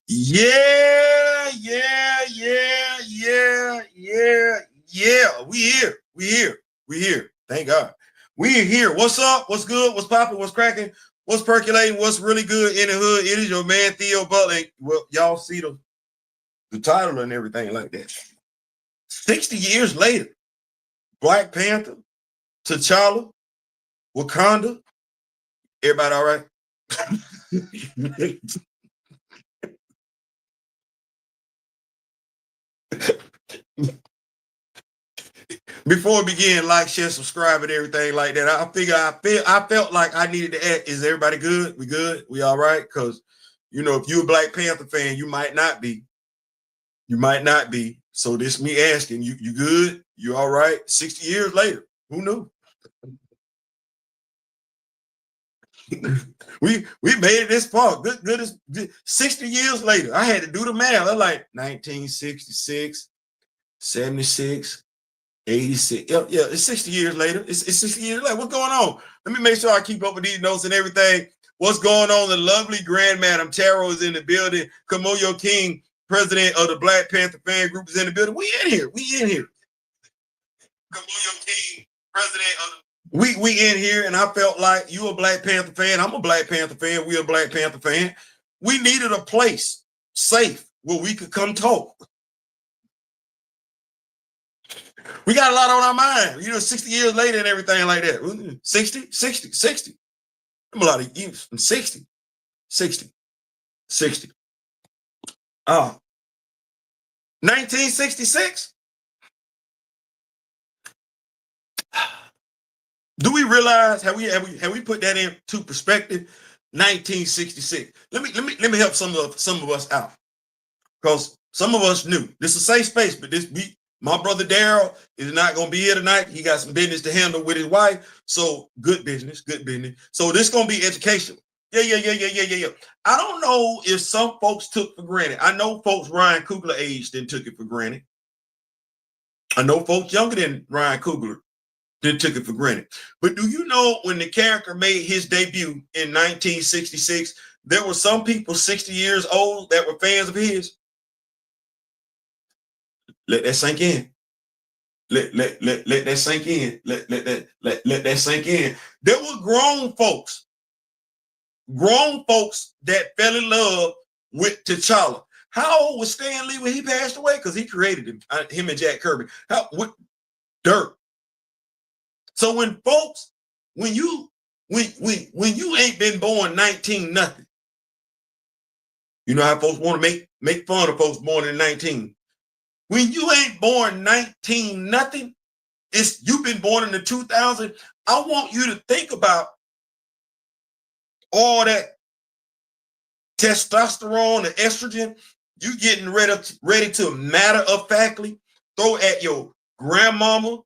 Yeah. We here. Thank God. We are here. What's up? What's good? What's popping? What's cracking? What's percolating? What's really good in the hood? It is your man Theo Butler. Well, y'all see the title and everything like that. 60 years later, Black Panther, T'Challa, Wakanda. Everybody all right? Before we begin, like, share, subscribe, and everything like that. I felt like I needed to ask, is everybody good? We good? We all right? Because, you know, if you're a Black Panther fan, you might not be. You might not be. So this me asking, you good? You all right? 60 years later, who knew? we made it this far. Good 60 years later. I had to do the math. I like 1966, 76, 86. Yeah, it's 60 years later. It's 60 years later. What's going on? Let me make sure I keep up with these notes and everything. What's going on? The lovely Grand Madam Taro is in the building. Kimoyo King, president of the Black Panther fan group, is in the building. We in here. Kimoyo King, president of the we in here, and I felt like you a Black Panther fan. I'm a Black Panther fan. We a Black Panther fan. We needed a place safe where we could come talk. We got a lot on our mind, 60 years later and everything like that. 60. I'm a lot of years. 60. 1966. Do we realize have we put that into perspective? 1966. Let me help some of us out, because some of us knew this is a safe space, but my brother Daryl is not going to be here tonight. He got some business to handle with his wife. So good business. So this going to be educational. Yeah. I don't know if some folks took for granted. I know folks Ryan Coogler aged and took it for granted. I know folks younger than Ryan Coogler then took it for granted. But do you know when the character made his debut in 1966, there were some people 60 years old that were fans of his? Let that sink in. Let that sink in. Let that sink in. There were grown folks that fell in love with T'Challa. How old was Stan Lee when he passed away? Because he created him and Jack Kirby. Dirt. So when you ain't been born 19 nothing, you know how folks want to make fun of folks born in 19. When you ain't born 19 nothing, you've been born in the 2000. I want you to think about all that testosterone and estrogen you getting ready to matter of factly throw at your grandmama,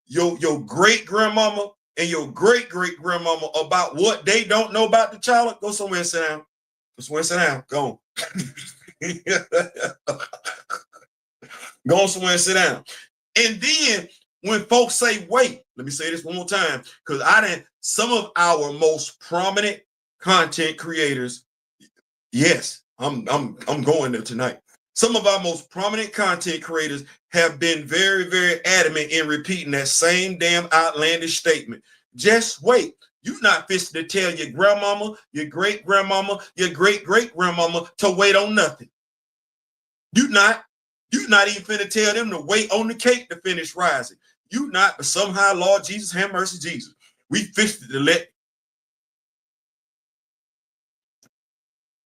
your great grandmama, and your great grandmama about what they don't know about the child. Go somewhere and sit down. Go on. Go somewhere and sit down. And then when folks say, wait, let me say this one more time, because some of our most prominent content creators, yes, I'm going there tonight. Some of our most prominent content creators have been very, very adamant in repeating that same damn outlandish statement. Just wait. You're not fixing to tell your grandmama, your great-grandmama, your great-great-grandmama to wait on nothing. You're not even finna tell them to wait on the cake to finish rising. You not, but somehow, Lord Jesus, have mercy, Jesus. We fixed it to let.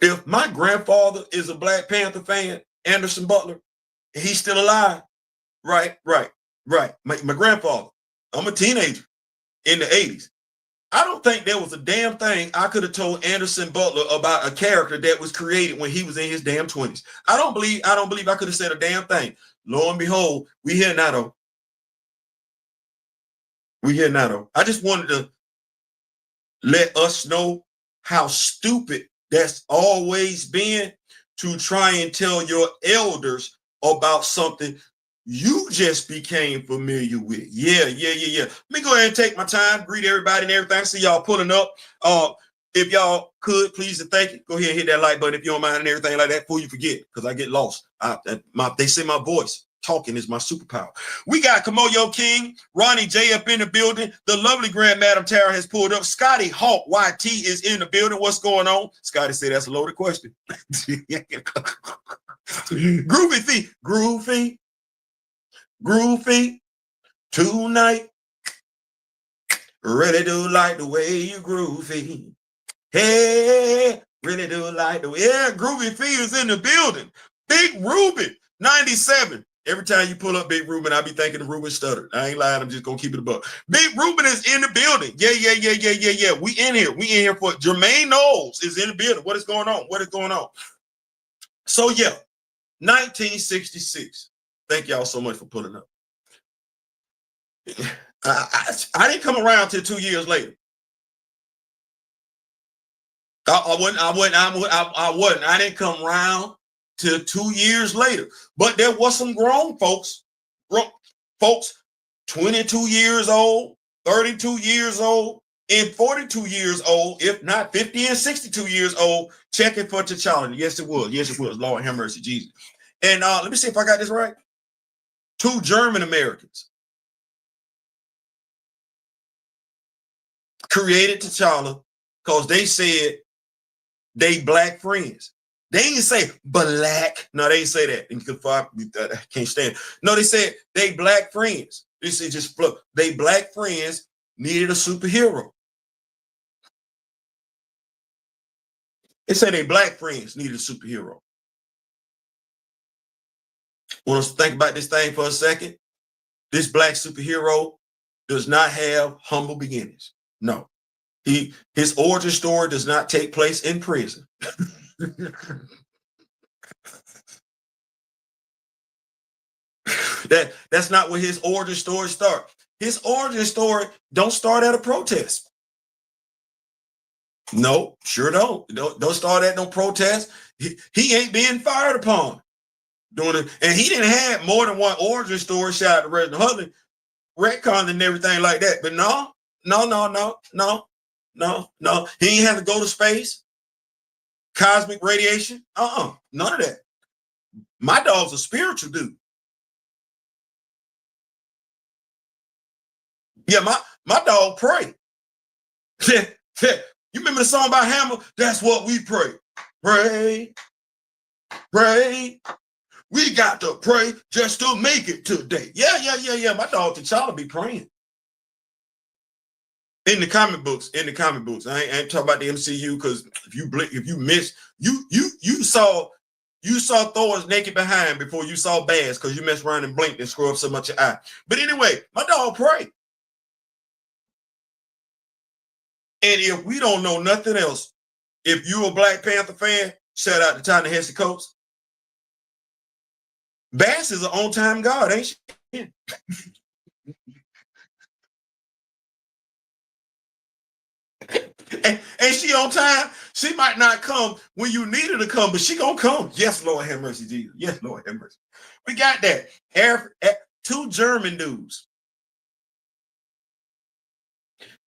If my grandfather is a Black Panther fan, Anderson Butler, he's still alive. Right. My grandfather, I'm a teenager in the 80s. I don't think there was a damn thing I could have told Anderson Butler about a character that was created when he was in his damn 20s. I don't believe I could have said a damn thing. Lo and behold, we here now though. I just wanted to let us know how stupid that's always been to try and tell your elders about something you just became familiar with. Yeah. Let me go ahead and take my time, greet everybody and everything. I see y'all pulling up. If y'all could, please and thank you. Go ahead and hit that like button if you don't mind and everything like that before you forget, because I get lost. They say my voice talking is my superpower. We got Kimoyo King, Ronnie J up in the building. The lovely Grand Madam Tara has pulled up. Scotty Hawk YT is in the building. What's going on? Scotty said that's a loaded question. Groovy tonight. Really do like the way you groovy. Hey, really do like the way. Yeah, Groovy Fee is in the building. Big Ruben, 97. Every time you pull up Big Ruben, I be thinking of Ruben Stutter. I ain't lying. I'm just going to keep it above. Big Ruben is in the building. Yeah. We in here for Jermaine Knowles is in the building. What is going on? So, yeah, 1966. Thank y'all so much for pulling up. I didn't come around till 2 years later. I wasn't. I didn't come around till 2 years later. But there was some grown folks, 22 years old, 32 years old, and 42 years old, if not 50 and 62 years old, checking for T'Challa. Yes, it was. Lord have mercy, Jesus. And let me see if I got this right. 2 German Americans created T'Challa because they said they black friends. They didn't say black. No, they didn't say that. I can't stand it. No, they said they black friends. This is just flip. They black friends needed a superhero. They said they black friends needed a superhero. Want us to think about this thing for a second? This black superhero does not have humble beginnings. No. His origin story does not take place in prison. That's not where his origin story starts. His origin story don't start at a protest. No, sure don't. Don't start at no protest. He ain't being fired upon doing it, and he didn't have more than one origin story. Shout out to Reginald Hudlin, retcon and everything like that. But no. He ain't have to go to space, cosmic radiation. None of that. My dog's a spiritual dude. Yeah, my dog pray. You remember the song by Hammer? That's what we pray. Pray. We got to pray just to make it today. Yeah. My dog T'Challa be praying. In the comic books. I ain't talking about the MCU, because if you missed, you saw Thor's naked behind before you saw Baz, because you messed around and blinked and screwed up so much your eye. But anyway, my dog pray. And if we don't know nothing else, if you're a Black Panther fan, shout out to Ta-Nehisi Coates. Bass is an on-time God, ain't she? And she on time. She might not come when you need her to come, but she gonna come. Yes, Lord have mercy, Jesus. Yes, Lord have mercy. We got that. 2 German dudes.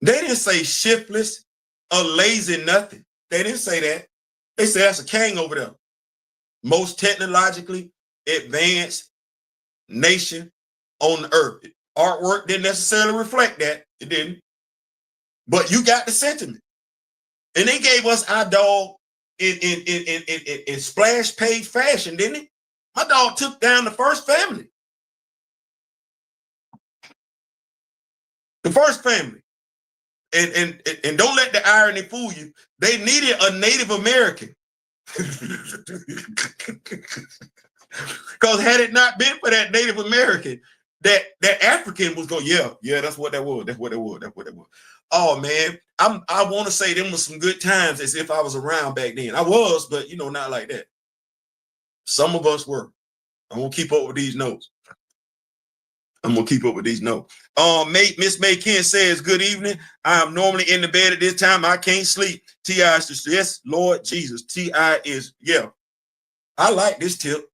They didn't say shiftless or lazy nothing. They didn't say that. They said that's a king over there. Most technologically advanced nation on the earth. Artwork didn't necessarily reflect that. It didn't. But you got the sentiment. And they gave us our dog in splash page fashion, didn't it? My dog took down the first family. The first family. And don't let the irony fool you. They needed a Native American. Because had it not been for that Native American, that African was going, yeah, that's what that was. That's what it was. Oh man, I want to say them was some good times, as if I was around back then. I was, but not like that. Some of us were. I'm gonna keep up with these notes. Miss May Ken says, good evening. I am normally in the bed at this time. I can't sleep. T.I. is just, yes, Lord Jesus. T.I. is, yeah. I like this tip.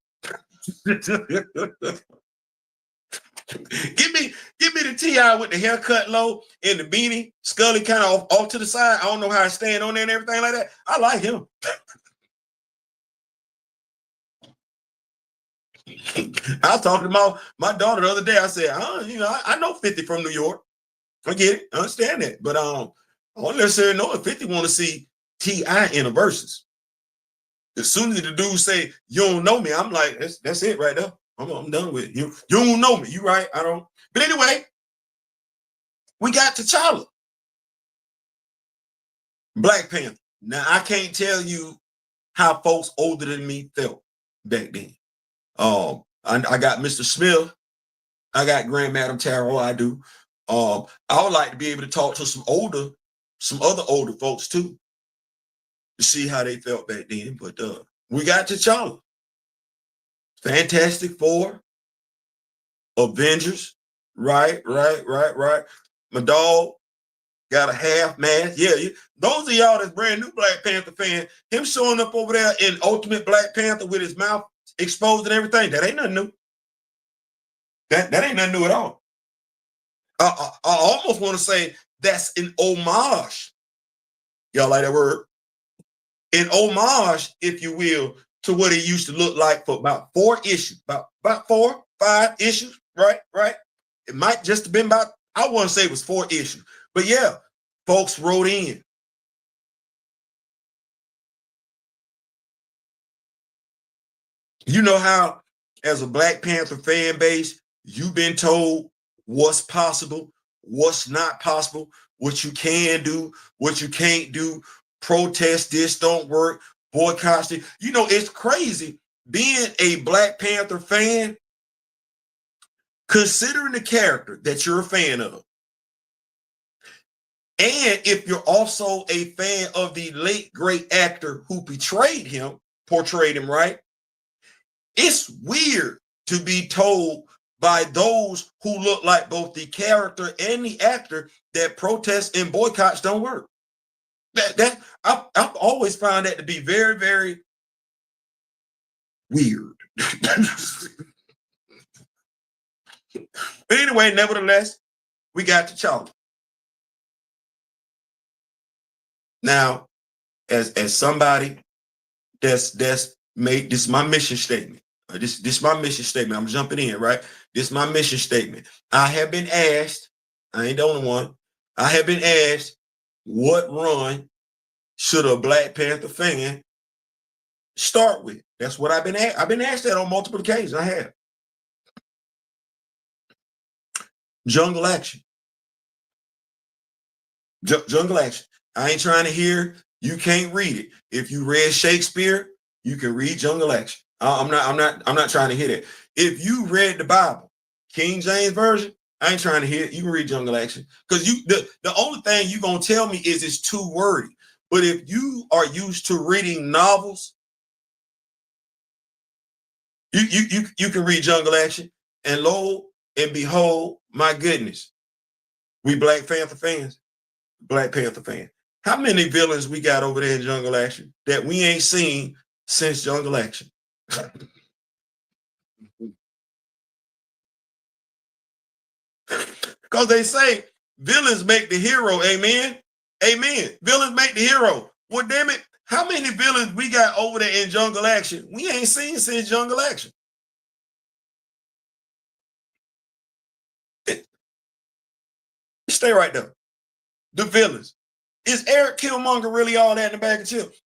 Give me the T.I. with the haircut low and the beanie, Scully kind of off to the side. I don't know how I stand on there and everything like that. I like him. I was talking to my daughter the other day. I said, I know 50 from New York. I get it. I understand that. But I don't necessarily know if 50 want to see T.I. in a versus. As soon as the dude say, you don't know me, I'm like, that's it right there. I'm done with it. You don't know me. You right. I don't. But anyway, we got T'Challa. Black Panther. Now, I can't tell you how folks older than me felt back then. I got Mr. Smith. I got Grand Madam Tarot. I do. I would like to be able to talk to some other older folks too, to see how they felt back then. But we got T'Challa. Fantastic Four. Avengers. Right. My dog got a half mask. Yeah, those of y'all that's brand new Black Panther fan, him showing up over there in Ultimate Black Panther with his mouth exposed and everything, that ain't nothing new. That ain't nothing new at all. I almost want to say that's an homage. Y'all like that word? An homage, if you will, to what it used to look like for about 4 issues, about 4, 5 issues, right? It might just have been about, I want to say it was 4 issues. But yeah, folks wrote in. You know how, as a Black Panther fan base, you've been told what's possible, what's not possible, what you can do, what you can't do, protest this don't work, boycott this. You know, it's crazy being a Black Panther fan, considering the character that you're a fan of. And if you're also a fan of the late great actor who portrayed him, right? It's weird to be told by those who look like both the character and the actor that protests and boycotts don't work. I've always found that to be very, very weird. But anyway, nevertheless, we got T'Challa. Now, as somebody that's made this my mission statement. This my mission statement. I'm jumping in, right? This is my mission statement. I have been asked, I ain't the only one. I have been asked, what run should a Black Panther fan start with? That's what I've been asked. I've been asked that on multiple occasions. I have. Jungle Action. Jungle Action. I ain't trying to hear you can't read it. If you read Shakespeare, you can read Jungle Action. I'm not trying to hear that. If you read the Bible, King James Version, I ain't trying to hear it. You can read Jungle Action. Because the only thing you're gonna tell me is it's too wordy. But if you are used to reading novels, you can read Jungle Action. And lo and behold, my goodness, we Black Panther fans. Black Panther fan. How many villains we got over there in Jungle Action that we ain't seen since Jungle Action? Because they say villains make the hero. Amen. Villains make the hero. Well, damn it. How many villains we got over there in Jungle Action we ain't seen since Jungle Action? Stay right there. The villains. Is Eric Killmonger really all that in the bag of chips?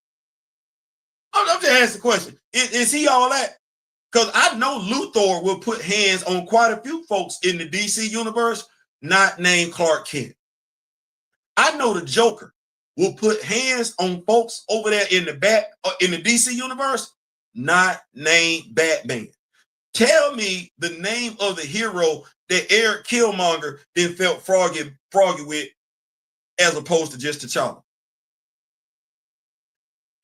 I'm just asking the question. Is he all that? Because I know Luthor will put hands on quite a few folks in the DC universe, not named Clark Kent. I know the Joker will put hands on folks over there in the DC universe, not named Batman. Tell me the name of the hero that Eric Killmonger then felt froggy with, as opposed to just T'Challa.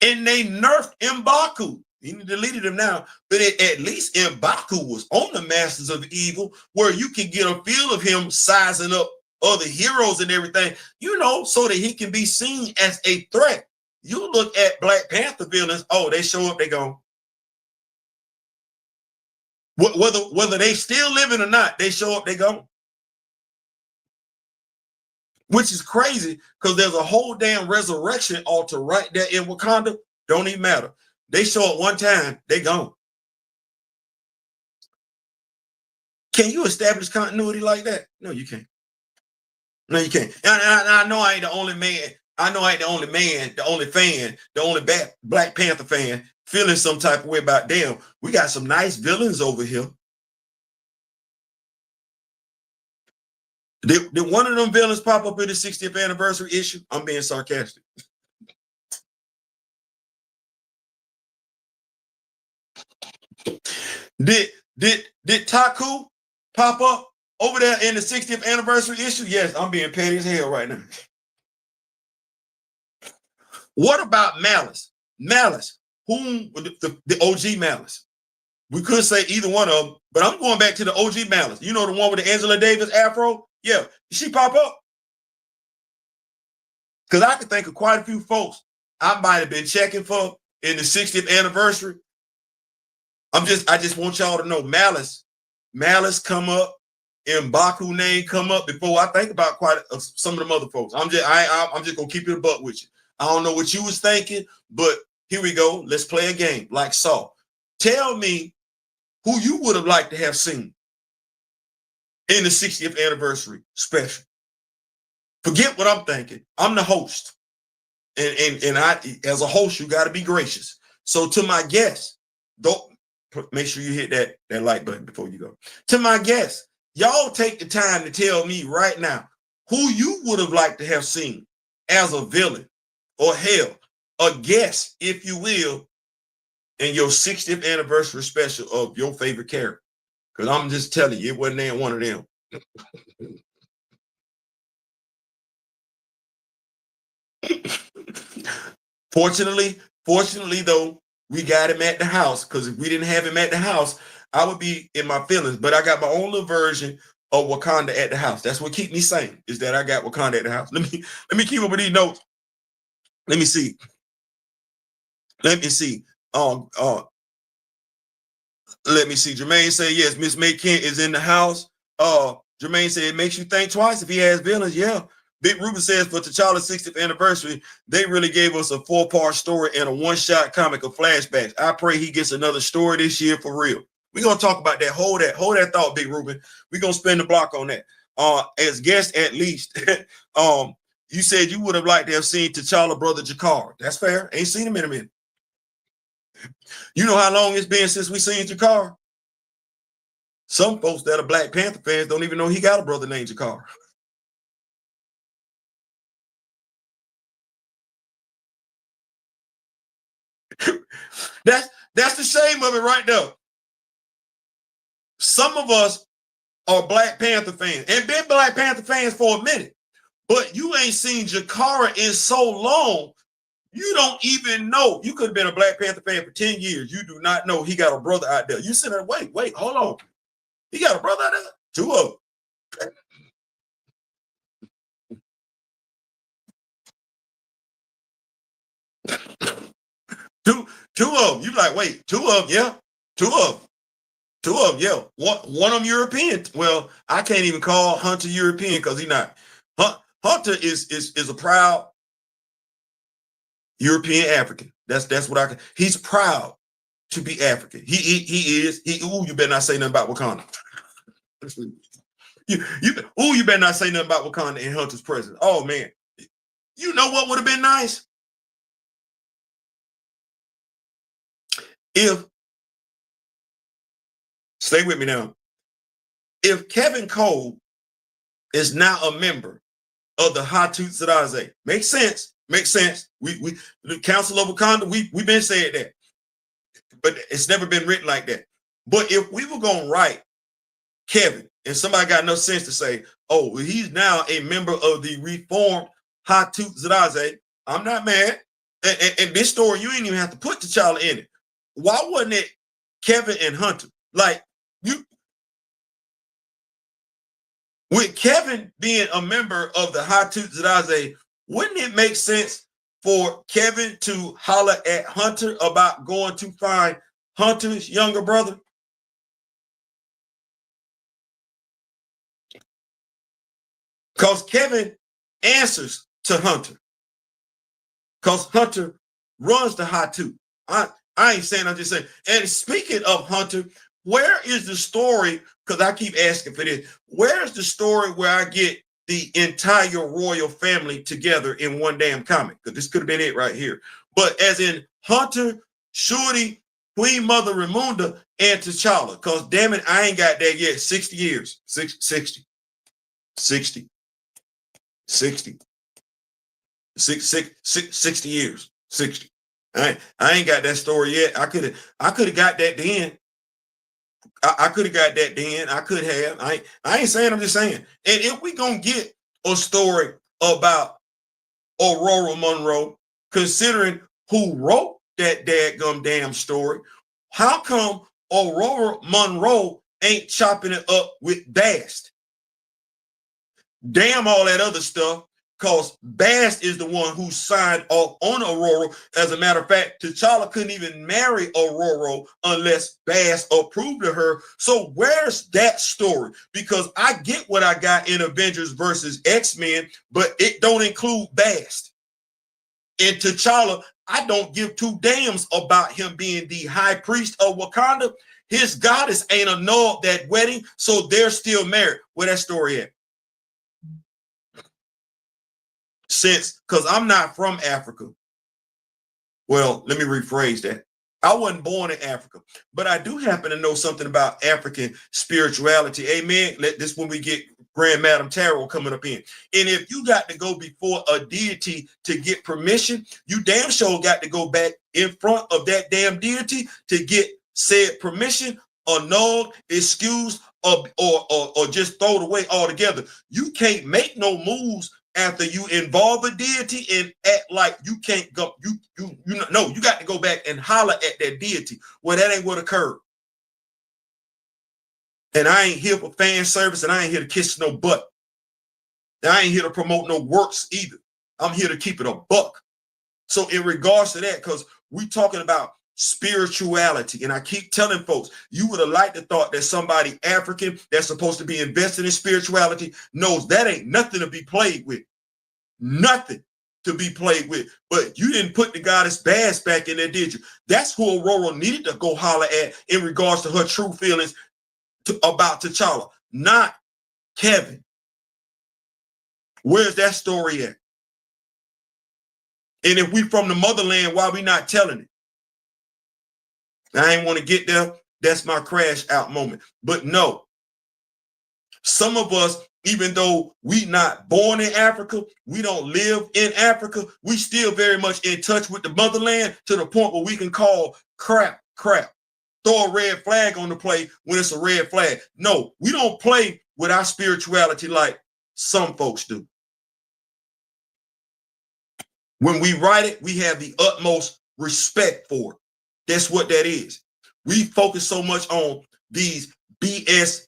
And they nerfed M'Baku. He deleted him now, but at least M'Baku was on the Masters of Evil, where you can get a feel of him sizing up other heroes and everything, you know, so that he can be seen as a threat. You look at Black Panther villains, oh, they show up, they go. Whether they still living or not, they show up, they go. Which is crazy because there's a whole damn resurrection altar right there in Wakanda. Don't even matter. They show up one time, they gone. Can you establish continuity like that? No, you can't. No, you can't. And I know I ain't the only man. I know I ain't the only man, the only fan, the only Black Panther fan feeling some type of way about damn. We got some nice villains over here. Did one of them villains pop up in the 60th anniversary issue? I'm being sarcastic. Did Taku pop up over there in the 60th anniversary issue? Yes, I'm being petty as hell right now. What about Malice? Malice, whom the OG Malice? We could say either one of them, but I'm going back to the OG Malice. You know, the one with the Angela Davis afro? Yeah, did she pop up? Because I can think of quite a few folks I might have been checking for in the 60th anniversary. I just want y'all to know Malice come up, and Baku name come up before I think about some of them other folks. I'm just gonna keep it a buck with you. I don't know what you was thinking, but here we go. Let's play a game like Saw. Tell me who you would have liked to have seen in the 60th anniversary special. Forget what I'm thinking. I'm the host. And I, as a host, you got to be gracious. So to my guests, don't make sure you hit that like button before you go. To my guests, y'all take the time to tell me right now who you would have liked to have seen as a villain or hell, a guest, if you will, in your 60th anniversary special of your favorite character. Because I'm just telling you, it wasn't one of them. Fortunately, though, we got him at the house, because if we didn't have him at the house, I would be in my feelings. But I got my own little version of Wakanda at the house. That's what keeps me sane, is that I got Wakanda at the house. Let me keep up with these notes. Let me see. Let me see. Jermaine said, yes, Miss May Kent is in the house. Jermaine said, it makes you think twice if he has villains. Yeah. Big Ruben says, for T'Challa's 60th anniversary, they really gave us a 4-part story and a one-shot comic of flashbacks. I pray he gets another story this year for real. We're going to talk about that. Hold that thought, Big Ruben. We're going to spend the block on that. As guests, at least, you said you would have liked to have seen T'Challa brother Jakar. That's fair. Ain't seen him in a minute. You know how long it's been since we seen Jakar? Some folks that are Black Panther fans don't even know he got a brother named Jakar. That's the shame of it right there. Some of us are Black Panther fans and been Black Panther fans for a minute, but you ain't seen Jakara in so long, you don't even know. You could have been a Black Panther fan for 10 years. You do not know he got a brother out there. You sit there, wait, hold on. He got a brother out there? 2 of them. Two of them. You like, wait, 2 of them, yeah. 2 of them. 2 of them, yeah. One of them European. Well, I can't even call Hunter European because he's not. Hunter is a proud European African. That's what I can. He's proud to be African. He is. You better not say nothing about Wakanda. You better not say nothing about Wakanda in Hunter's presence. Oh man. You know what would have been nice? Stay with me now. If Kevin Cole is now a member of the Hatut Zadaze, makes sense. We the Council of Wakanda, we've been saying that, but it's never been written like that. But if we were gonna write Kevin and somebody got enough sense to say, oh, he's now a member of the reformed Hatut Zadaze, I'm not mad. And this story, you ain't even have to put T'Challa in it. Why wasn't it Kevin and Hunter? Like, with Kevin being a member of the Hatut Zadaze, wouldn't it make sense for Kevin to holler at Hunter about going to find Hunter's younger brother? Because Kevin answers to Hunter. Because Hunter runs the high two. I ain't saying, I'm just saying. And speaking of Hunter, where is the story? Because I keep asking for this. Where's the story where I get the entire royal family together in one damn comic? Because this could have been it right here. But as in Hunter, Shuri, Queen Mother Ramunda, and T'Challa. Because damn it, I ain't got that yet. 60 years. 60. 60. 60. 60 years. 60. I ain't got that story yet. I could have got that then. I could have got that then. I could have. I ain't saying, I'm just saying. And if we gonna get a story about Aurora Monroe, considering who wrote that dadgum damn story, how come Aurora Monroe ain't chopping it up with Bast? Damn all that other stuff. Because Bast is the one who signed off on Aurora. As a matter of fact, T'Challa couldn't even marry Aurora unless Bast approved of her. So where's that story? Because I get what I got in Avengers versus X-Men, but it don't include Bast. And T'Challa, I don't give two damns about him being the high priest of Wakanda. His goddess ain't annulled that wedding, so they're still married. Where that story at? Since, because I'm not from Africa. Well, let me rephrase that. I wasn't born in Africa, but I do happen to know something about African spirituality. Amen. This when we get Grand Madam Tarot coming up in. And if you got to go before a deity to get permission, you damn sure got to go back in front of that damn deity to get said permission, annulled, excused, or just thrown away altogether. You can't make no moves after you involve a deity and act like you can't go. No, you got to go back and holler at that deity. Well, that ain't what occurred. And I ain't here for fan service, and I ain't here to kiss no butt. And I ain't here to promote no works either. I'm here to keep it a buck. So in regards to that, because we talking about spirituality, and I keep telling folks, you would have liked to thought that somebody African that's supposed to be invested in spirituality knows that ain't nothing to be played with. Nothing to be played with. But you didn't put the goddess Bast back in there, did you? That's who Aurora needed to go holler at in regards to her true feelings about T'Challa, not Kevin. Where's that story at? And if we from the motherland, why we not telling it? I ain't want to get there. That's my crash out moment. But no, some of us, even though we not born in Africa, we don't live in Africa, we still very much in touch with the motherland to the point where we can call crap. Throw a red flag on the play when it's a red flag. No, we don't play with our spirituality like some folks do. When we write it, we have the utmost respect for it. That's what that is. We focus so much on these BS.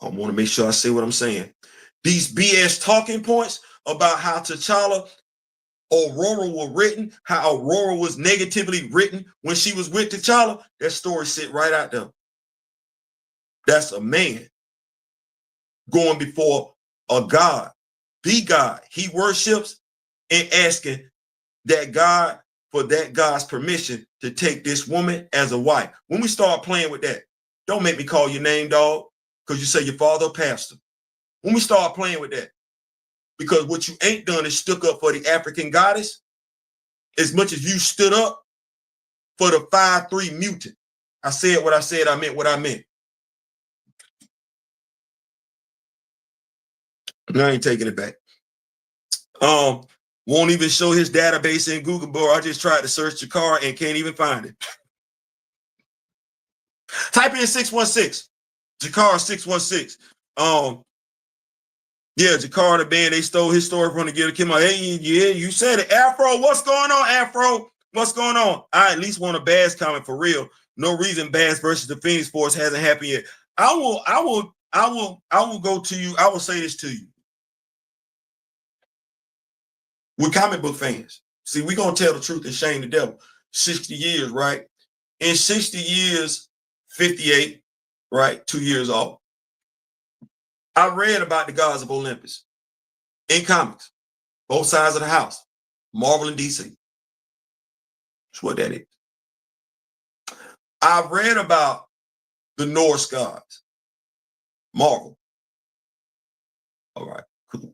I want to make sure I say what I'm saying. These BS talking points about how T'Challa, Aurora was written, how Aurora was negatively written when she was with T'Challa. That story sit right out there. That's a man going before a God, the God he worships, and asking that God for that God's permission to take this woman as a wife. When we start playing with that, don't make me call your name, dog, because you say your father a pastor. When we start playing with that, because what you ain't done is stuck up for the African goddess as much as you stood up for the 5'3" mutant. I said what I said, I meant what I meant. I ain't taking it back. Won't even show his database in Google, bro. I just tried to search your car and can't even find it. Type in 616. Jakar 616. Yeah, Jakar the band, they stole his story from the Get a Kimoyo. Hey, yeah, you said it. Afro, what's going on, Afro? What's going on? I at least want a Bass comment for real. No reason Bass versus the Phoenix Force hasn't happened yet. I will go to you. I will say this to you. We're comic book fans. See, we're going to tell the truth and shame the devil. 60 years, right? In 60 years, 58, right? 2 years off. I read about the gods of Olympus. in comics, both sides of the house, Marvel and DC. That's what that is. I've read about the Norse gods, Marvel. All right, cool.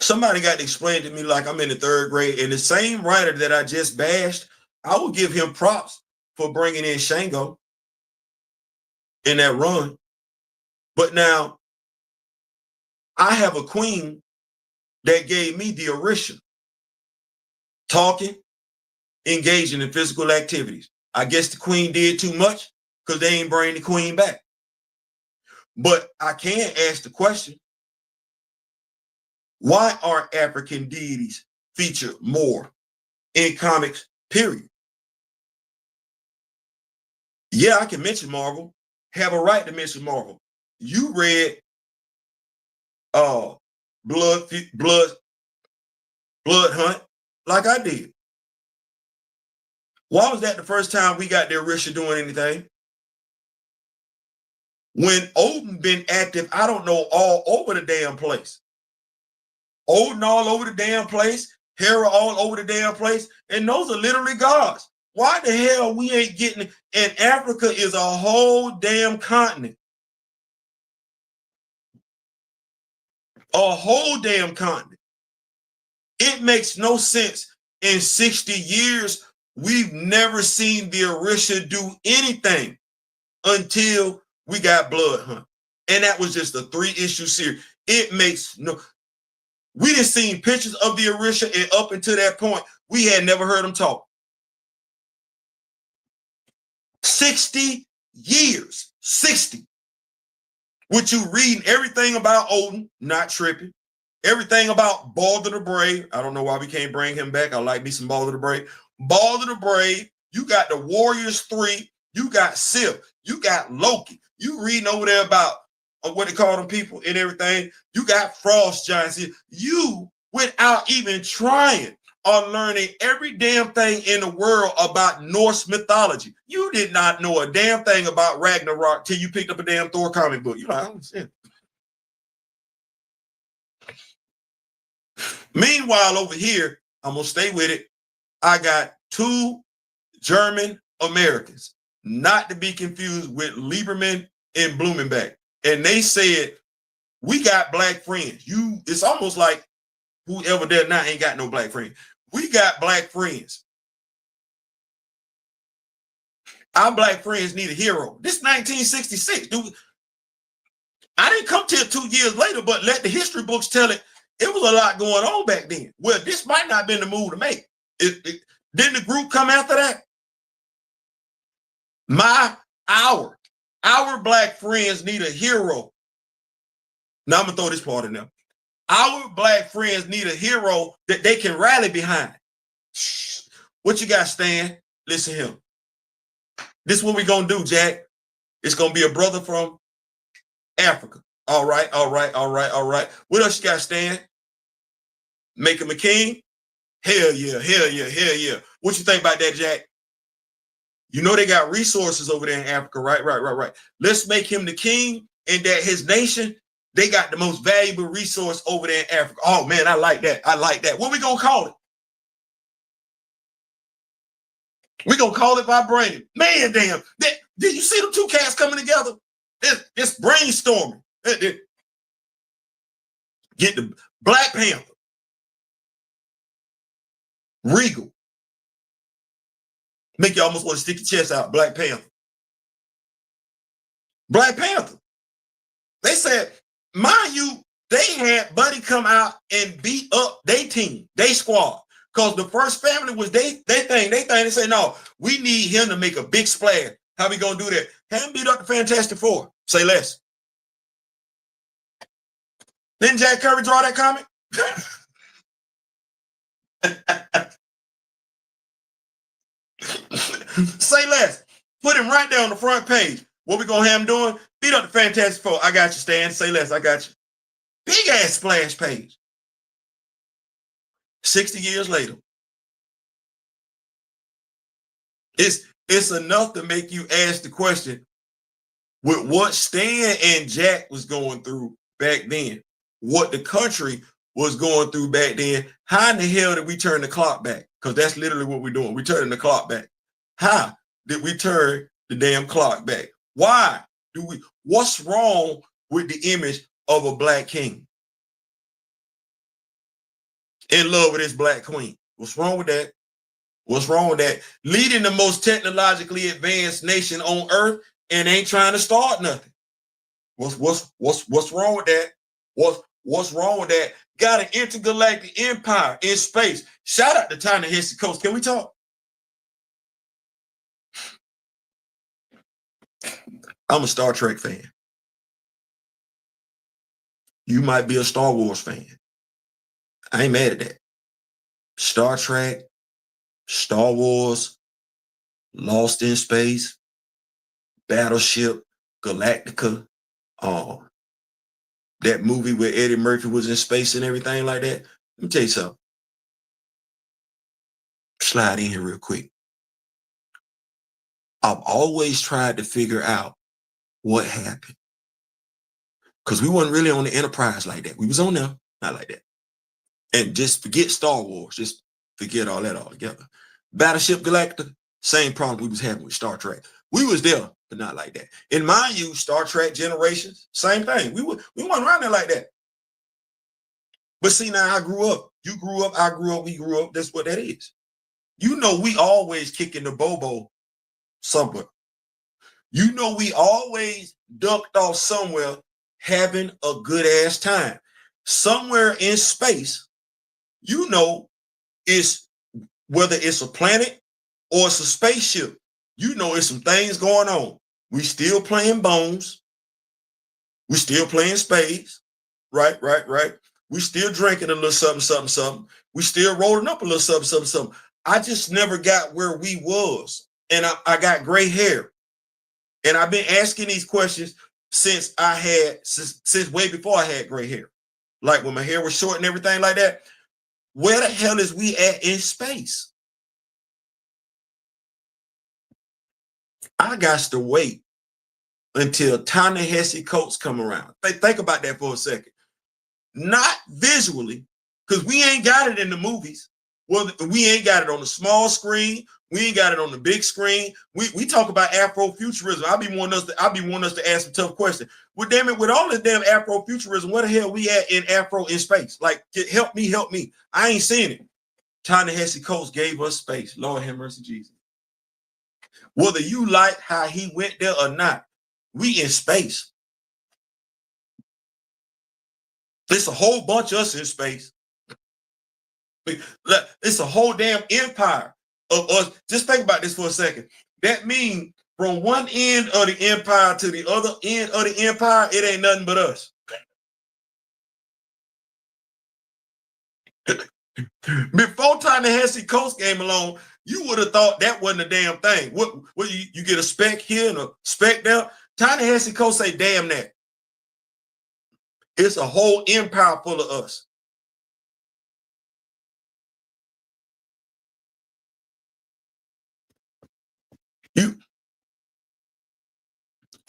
Somebody got to explain to me like I'm in the 3rd grade, and the same writer that I just bashed, I will give him props for bringing in Shango in that run. But now I have a queen that gave me the Orisha, talking, engaging in physical activities. I guess the queen did too much because they ain't bring the queen back. But I can ask the question, why aren't African deities featured more in comics, period? Yeah, I can mention Marvel, have a right to mention Marvel. You read Blood Hunt like I did. Why was that the first time we got the Orisha doing anything? When Odin been active, I don't know, all over the damn place. Odin all over the damn place, Hera all over the damn place, and those are literally gods. Why the hell we ain't getting, and Africa is a whole damn continent. A whole damn continent. It makes no sense. In 60 years, we've never seen the Orisha do anything until we got Blood Hunt. And that was just a 3-issue series. It makes no... We didn't see pictures of the Orisha, and up until that point, we had never heard them talk. 60 years. 60. With you reading everything about Odin, not tripping. Everything about Balder the Brave. I don't know why we can't bring him back. I like me some Balder the Brave. Balder the Brave. You got the Warriors 3. You got Sif. You got Loki. You reading over there about what they call them people and everything. You got Frost Giants. You, without even trying, are learning every damn thing in the world about Norse mythology. You did not know a damn thing about Ragnarok till you picked up a damn Thor comic book. You're like, I don't understand. Meanwhile, over here, I'm going to stay with it. I got 2 German Americans, not to be confused with Lieberman and Blumenbach. And they said, we got black friends. It's almost like whoever there now ain't got no black friends. We got black friends. Our black friends need a hero. This 1966, dude. I didn't come till 2 years later, but let the history books tell it. It was a lot going on back then. Well, this might not have been the move to make. Didn't the group come after that? Our black friends need a hero. Now I'm gonna throw this part in there. Our black friends need a hero that they can rally behind. What you got, Stan? Listen to him. This is what we're gonna do, Jack. It's gonna be a brother from Africa. All right. What else you got, Stan? Make him a king? Hell yeah. What you think about that, Jack? You know they got resources over there in Africa, right. Let's make him the king, and that his nation, they got the most valuable resource over there in Africa. Oh man, I like that. What we gonna call it? We gonna call it vibranium. Man, damn. Did you see them 2 cats coming together? It's brainstorming. Get the Black Panther. Regal. Make you almost want to stick your chest out. Black Panther. They said, mind you, they had Buddy come out and beat up their team, their squad. Because the first family was they thing. They say, no, we need him to make a big splash. How we gonna do that? Have him beat up the Fantastic Four. Say less. Didn't Jack Kirby draw that comic? Say less. Put him right there on the front page. What we gonna have him doing? Beat up the Fantastic Four. I got you, Stan. Say less. I got you. Big ass splash page. 60 years later. It's enough to make you ask the question, with what Stan and Jack was going through, back then, what the country was going through back then. How in the hell did we turn the clock back? Because that's literally what we're doing. We're turning the clock back. How did we turn the damn clock back? Why do we? What's wrong with the image of a black king in love with his black queen? What's wrong with that? What's wrong with that? Leading the most technologically advanced nation on earth and ain't trying to start nothing. What's wrong with that? What's wrong with that? Got an intergalactic empire in space. Shout out to Ta-Nehisi Coates. Can we talk? I'm a Star Trek fan. You might be a Star Wars fan. I ain't mad at that. Star Trek, Star Wars, Lost in Space, Battleship, Galactica, that movie where Eddie Murphy was in space and everything like that. Let me tell you something. Slide in here real quick. I've always tried to figure out what happened. Because we wasn't really on the Enterprise like that. We was on them, not like that. And just forget Star Wars. Just forget all that altogether. Battleship Galactica, same problem we was having with Star Trek. We was there, but not like that. In my youth, Star Trek Generations, same thing. We wasn't around there like that. But see, now I grew up. You grew up, I grew up, we grew up. That's what that is. You know we always kicking the bobo somewhere. You know we always ducked off somewhere having a good ass time. Somewhere in space, you know, it's whether it's a planet or it's a spaceship, you know it's some things going on. We still playing bones. We still playing spades. Right. We still drinking a little something. We still rolling up a little something. I just never got where we was. And I got gray hair. And I've been asking these questions since way before I had gray hair. Like when my hair was short and everything like that. Where the hell is we at in space? I got to wait until Ta-Nehisi Coates come around. Think about that for a second. Not visually, because we ain't got it in the movies. Well, we ain't got it on the small screen. We ain't got it on the big screen. We talk about Afrofuturism. I'll be wanting us to ask some tough questions. Well, damn it, with all this damn Afrofuturism, where the hell we at in Afro in space? Like, help me. I ain't seeing it. Ta-Nehisi Coates gave us space. Lord have mercy, Jesus. Whether you like how he went there or not, we in space. There's a whole bunch of us in space. It's a whole damn empire of us. Just think about this for a second. That means from one end of the empire to the other end of the empire, it ain't nothing but us. Before Ta-Nehisi Coates came along, you would have thought that wasn't a damn thing. What you get a speck here and a speck there? Ta-Nehisi Coates say, damn that. It's a whole empire full of us.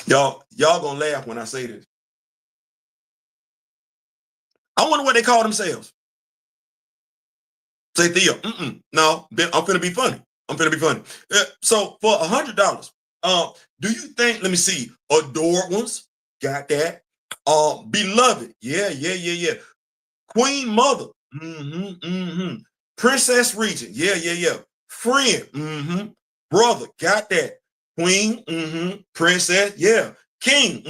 Y'all gonna laugh when I say this. I wonder what they call themselves. Say Theo, no, I'm finna be funny. So for $100, do you think? Let me see. Adored ones, got that. Beloved, yeah. Queen Mother, Princess Regent, yeah. Friend, brother, got that. Queen, princess, yeah. King,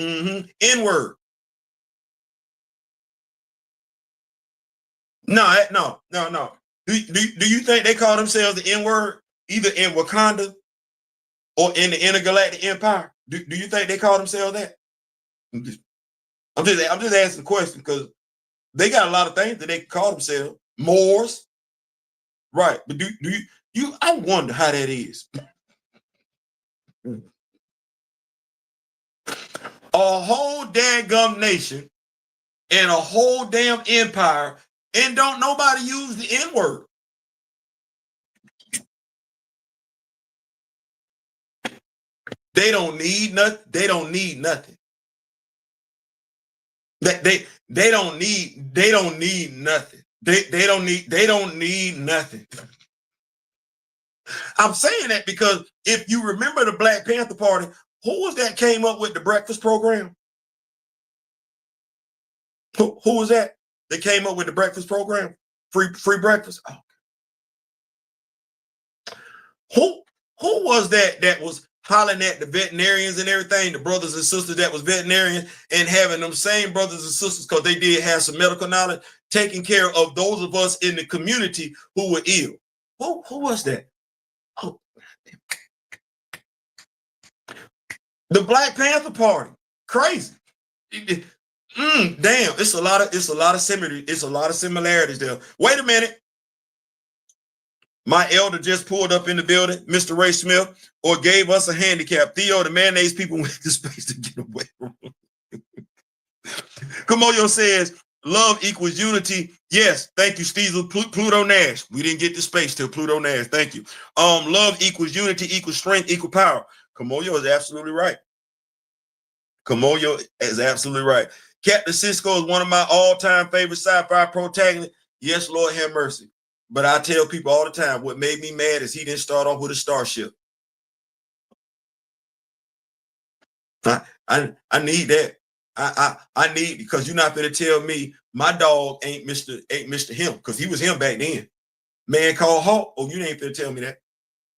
N-word. No. Do you think they call themselves the N-word either in Wakanda or in the Intergalactic Empire? Do you think they call themselves that? I'm just asking the question because they got a lot of things that they can call themselves. Moors, right? But do you? I wonder how that is. A whole daggum nation and a whole damn empire, and don't nobody use the N-word. They don't need nothing. That they don't need nothing. They don't need nothing. I'm saying that because if you remember the Black Panther Party, who was that came up with the breakfast program? Who was that? They came up with the breakfast program, free breakfast. Oh. Who was that was hollering at the veterinarians and everything, the brothers and sisters that was veterinarian, and having them same brothers and sisters, because they did have some medical knowledge, taking care of those of us in the community who were ill. Who was that? Oh, the Black Panther Party. Crazy. Damn, it's a lot of similarities there. Wait a minute. My elder just pulled up in the building, Mr. Ray Smith, or gave us a handicap. Theo, the mayonnaise people went to space to get away from him. Kimoyo says, love equals unity. Yes, thank you, Steezle. Pluto Nash. We didn't get to space till Pluto Nash. Thank you. Love equals unity, equals strength, equal power. Kimoyo is absolutely right. Kimoyo is absolutely right. Captain Cisco is one of my all-time favorite sci-fi protagonists. Yes, Lord have mercy. But I tell people all the time, what made me mad is he didn't start off with a starship. I need that. I need, because you're not going to tell me my dog ain't Mr. Him, because he was him back then. Man called Hawk. Oh, you ain't going to tell me that.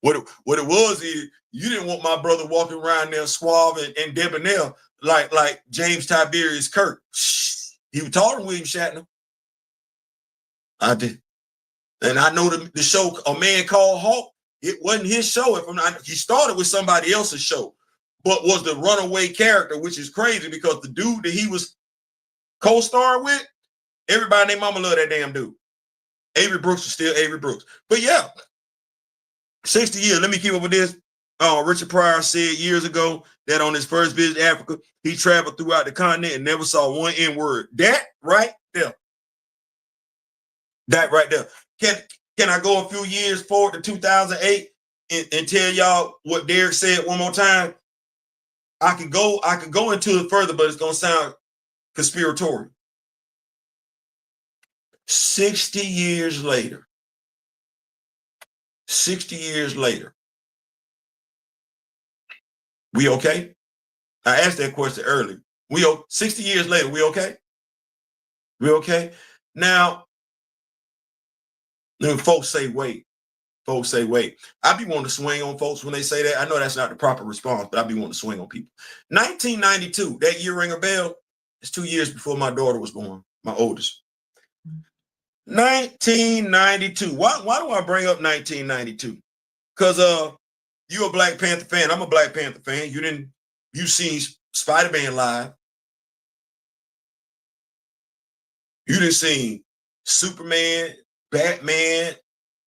What it was is you didn't want my brother walking around there suave and debonair like James Tiberius Kirk. He was taller than William Shatner. I did. And I know the show, A Man Called Hawk, it wasn't his show. He started with somebody else's show, but was the runaway character, which is crazy because the dude that he was co-starring with, everybody named mama loved that damn dude. Avery Brooks was still Avery Brooks. But yeah, 60 years. Let me keep up with this. Richard Pryor said years ago that on his first visit to Africa, he traveled throughout the continent and never saw one N-word. That right there. That right there. Can I go a few years forward to 2008 and tell y'all what Derek said one more time? I could go into it further, but it's gonna sound conspiratorial. 60 years later. 60 years later. We okay? I asked that question earlier. 60 years later, we okay? We okay? Now, folks say wait. Folks say wait. I be wanting to swing on folks when they say that. I know that's not the proper response, but I be wanting to swing on people. 1992, that year ring a bell? It's 2 years before my daughter was born, my oldest. 1992. Why do I bring up 1992? Because you're a Black Panther fan. I'm a Black Panther fan. You seen Spider-Man live. You didn't see Superman, Batman,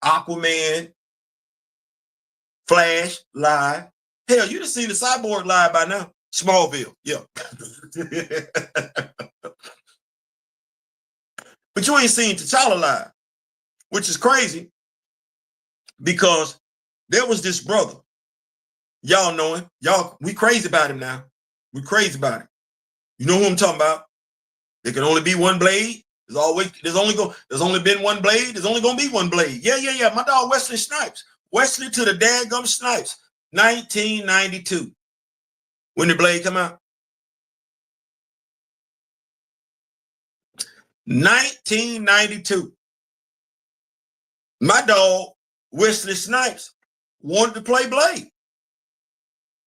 Aquaman, Flash live. Hell, you done seen the Cyborg live by now. Smallville, yeah. But you ain't seen T'Challa live, which is crazy because there was this brother. Y'all know him. We crazy about him now. We crazy about him. You know who I'm talking about? There can only be one blade. There's only been one blade. There's only gonna be one blade. Yeah. My dog Wesley Snipes. Wesley to the dadgum Snipes. 1992. When did Blade come out? 1992. My dog Wesley Snipes wanted to play Blade.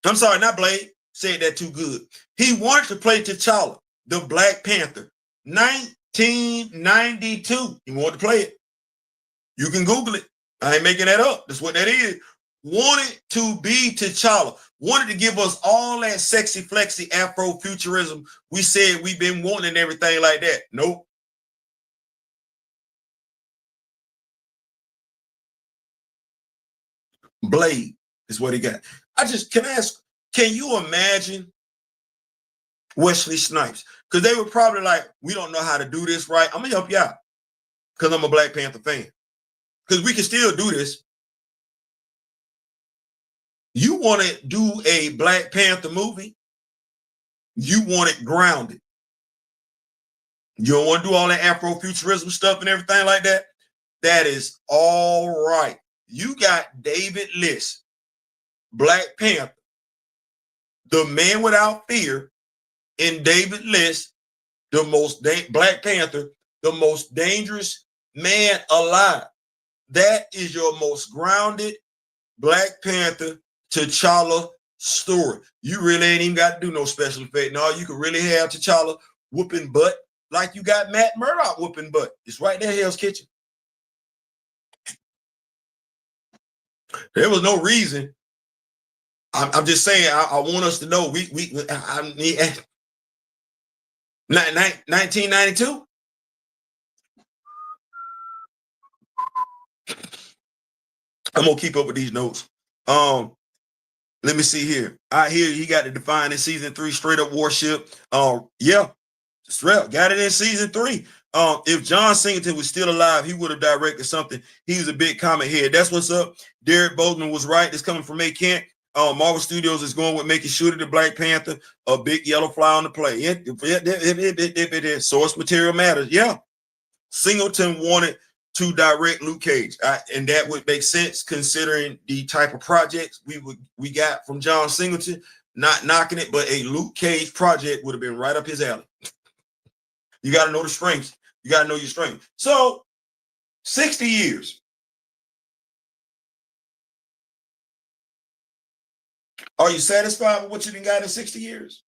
I'm sorry, not Blade. Said that too good. He wanted to play T'Challa, the Black Panther. 1992. He wanted to play it. You can Google it. I ain't making that up. That's what that is. Wanted to be T'Challa. Wanted to give us all that sexy, flexy Afrofuturism we said we've been wanting and everything like that. Nope. Blade is what he got. Can you imagine Wesley Snipes? Because they were probably like, we don't know how to do this right. I'm going to help you out because I'm a Black Panther fan. Because we can still do this. You want to do a Black Panther movie? You want it grounded. You don't want to do all that Afrofuturism stuff and everything like that. That is all right. You got David Liss, Black Panther, the man without fear, in David Liss, the most Black Panther, the most dangerous man alive. That is your most grounded Black Panther T'Challa story. You really ain't even got to do no special effect. No, you can really have T'Challa whooping butt like you got Matt Murdock whooping butt. It's right there, Hell's Kitchen. There was no reason. I'm just saying. I want us to know. I need 1992. I'm gonna keep up with these notes. Let me see here. I hear he got to define in season 3 straight up warship. Yeah, straight up got it in season 3. If John Singleton was still alive, he would have directed something. He was a big comic head. That's what's up. Derek Bozeman was right. This coming from A. Kent. Marvel Studios is going with making Shooter the Black Panther a big yellow fly on the play. Source material matters. Yeah. Singleton wanted to direct Luke Cage, and that would make sense considering the type of projects we got from John Singleton. Not knocking it, but a Luke Cage project would have been right up his alley. You got to know the strengths. You got to know your strength. So 60 years. Are you satisfied with what you got in 60 years?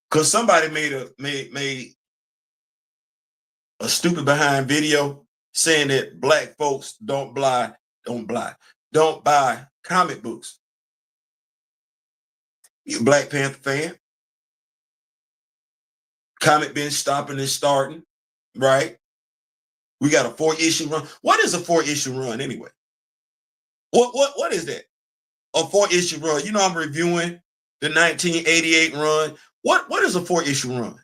Because somebody made a stupid behind video saying that Black folks don't buy comic books. You a Black Panther fan? Comic been stopping and starting, right? We got a 4-issue run. What is a 4-issue run anyway? What is that? A 4-issue run. You know, I'm reviewing the 1988 run. What is a 4-issue run?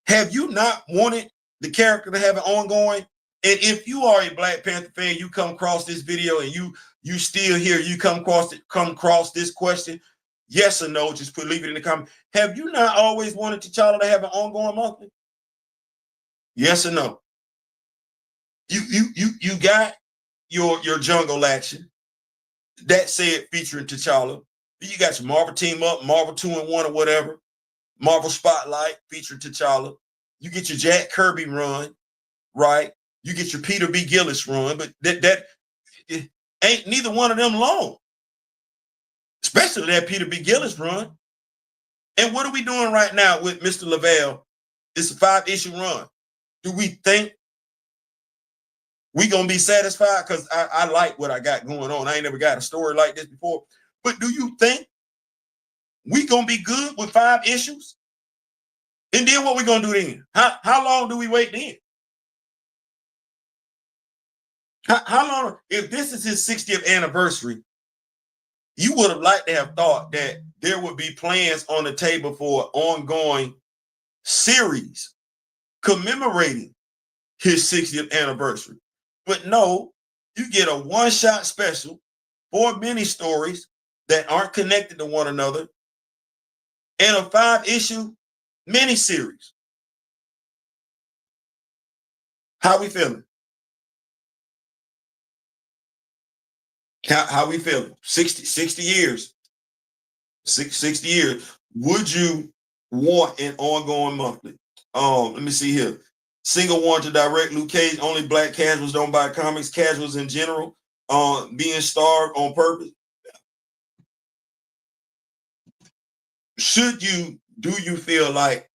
Have you not wanted the character to have an ongoing? And if you are a Black Panther fan, you come across this video and you still here, you come across this question, yes or no, just leave it in the comment. Have you not always wanted T'Challa to have an ongoing monthly? Yes or no? You got your jungle action. That said, featuring T'Challa. You got your Marvel Team Up, Marvel 2-in-1 or whatever. Marvel Spotlight featuring T'Challa. You get your Jack Kirby run, right? You get your Peter B. Gillis run, but that ain't neither one of them long. Especially that Peter B. Gillis run. And what are we doing right now with Mr. Lavelle? It's a 5-issue run. Do we think we gonna be satisfied? Because I like what I got going on. I ain't never got a story like this before. But do you think we gonna be good with 5 issues? And then what we gonna do then? How long do we wait then? How long? If this is his 60th anniversary, you would have liked to have thought that there would be plans on the table for an ongoing series commemorating his 60th anniversary. But no, you get a one-shot special, 4 mini stories that aren't connected to one another, and a 5-issue miniseries. How we feeling? How we feeling? 60 years. 60 years. Would you want an ongoing monthly? Let me see here. Single one to direct Luke Cage. Only Black casuals don't buy comics. Casuals in general, being starved on purpose. Do you feel like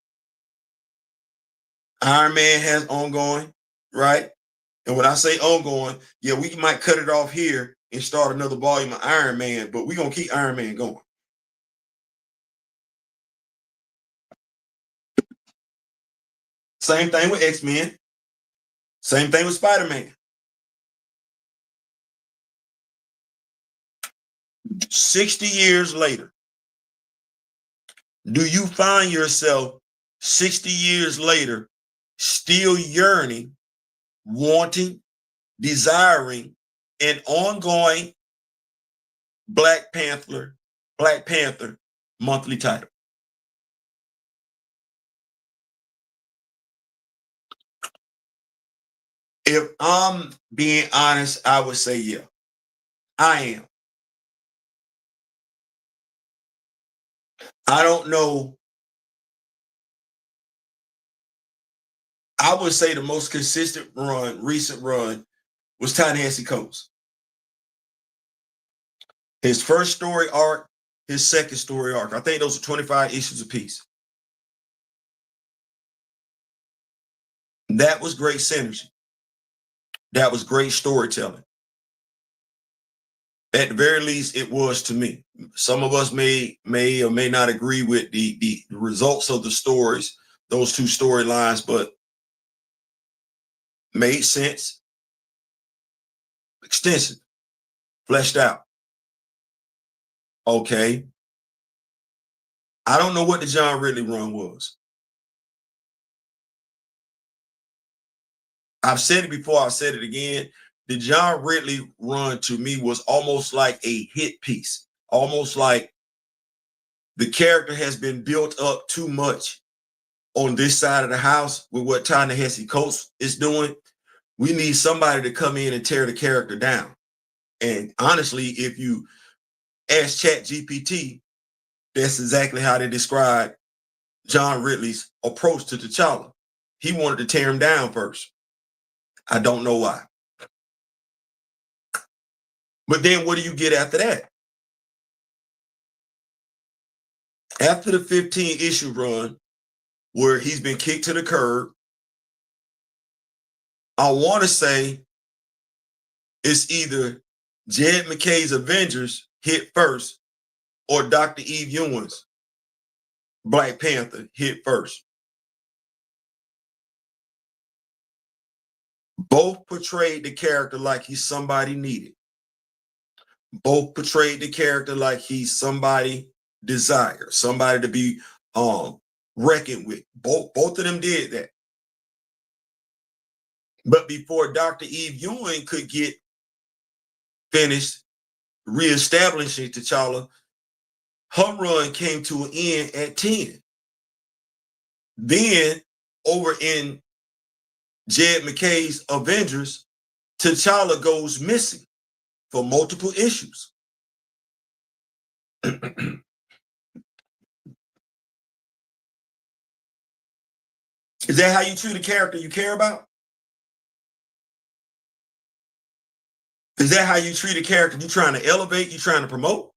Iron Man has ongoing, right? And when I say ongoing, yeah, we might cut it off here and start another volume of Iron Man, but we're going to keep Iron Man going. Same thing with X-Men. Same thing with Spider-Man. 60 years later, do you find yourself 60 years later still yearning, wanting, desiring an ongoing Black Panther monthly title? If I'm being honest, I would say yeah. I am. I don't know. I would say the most consistent recent run, was Ta-Nehisi Coates. His first story arc, his second story arc. I think those are 25 issues apiece. That was great synergy. That was great storytelling. At the very least, it was to me. Some of us may or may not agree with the results of the stories, those two storylines, but made sense, extensive, fleshed out. Okay. I don't know what the John Ridley run was. I've said it before, I've said it again. The John Ridley run to me was almost like a hit piece, almost like the character has been built up too much on this side of the house with what Ta-Nehisi Coates is doing. We need somebody to come in and tear the character down. And honestly, if you ask ChatGPT, that's exactly how they describe John Ridley's approach to T'Challa. He wanted to tear him down first. I don't know why. But then what do you get after that? After the 15-issue run, where he's been kicked to the curb, I want to say it's either Jed McKay's Avengers hit first or Dr. Eve Ewing's Black Panther hit first. Both portrayed the character like he's somebody needed. Both portrayed the character like he's somebody desired, somebody to be reckoned with. Both of them did that. But before Dr. Eve Ewing could get finished reestablishing T'Challa, her run came to an end at 10. Then over in Jed McKay's Avengers, T'Challa goes missing for multiple issues. Is that how you treat a character you care about? Is that how you treat a character you're trying to elevate, you're trying to promote?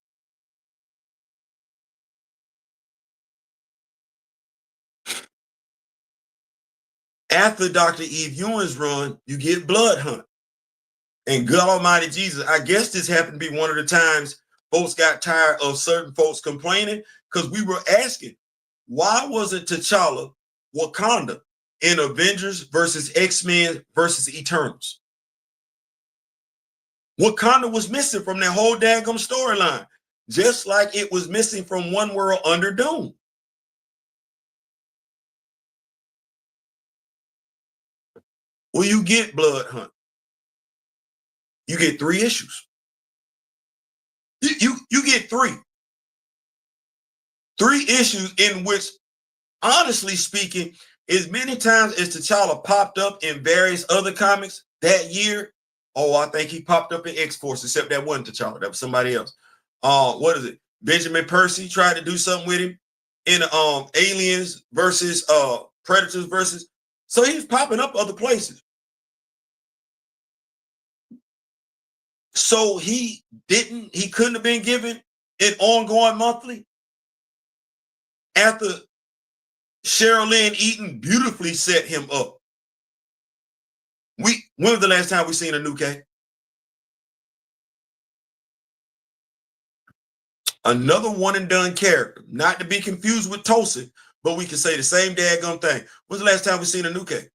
After Dr. Eve Ewing's run, you get Blood Hunt. And God Almighty Jesus, I guess this happened to be one of the times folks got tired of certain folks complaining, because we were asking, why wasn't T'Challa Wakanda in Avengers versus X-Men versus Eternals? Wakanda was missing from that whole daggum storyline, just like it was missing from One World Under Doom. Well, you get Blood Hunt. You get 3 issues. You get 3. 3 issues in which, honestly speaking, as many times as T'Challa popped up in various other comics that year, I think he popped up in X-Force, except that wasn't T'Challa, that was somebody else. What is it? Benjamin Percy tried to do something with him in Aliens versus Predators versus. So he's popping up other places. So he couldn't have been given an ongoing monthly after Cheryl Lynn Eaton beautifully set him up. When was the last time we seen a new K? Another one and done character, not to be confused with Tulsa, but we can say the same daggone thing. When's the last time we seen a new K?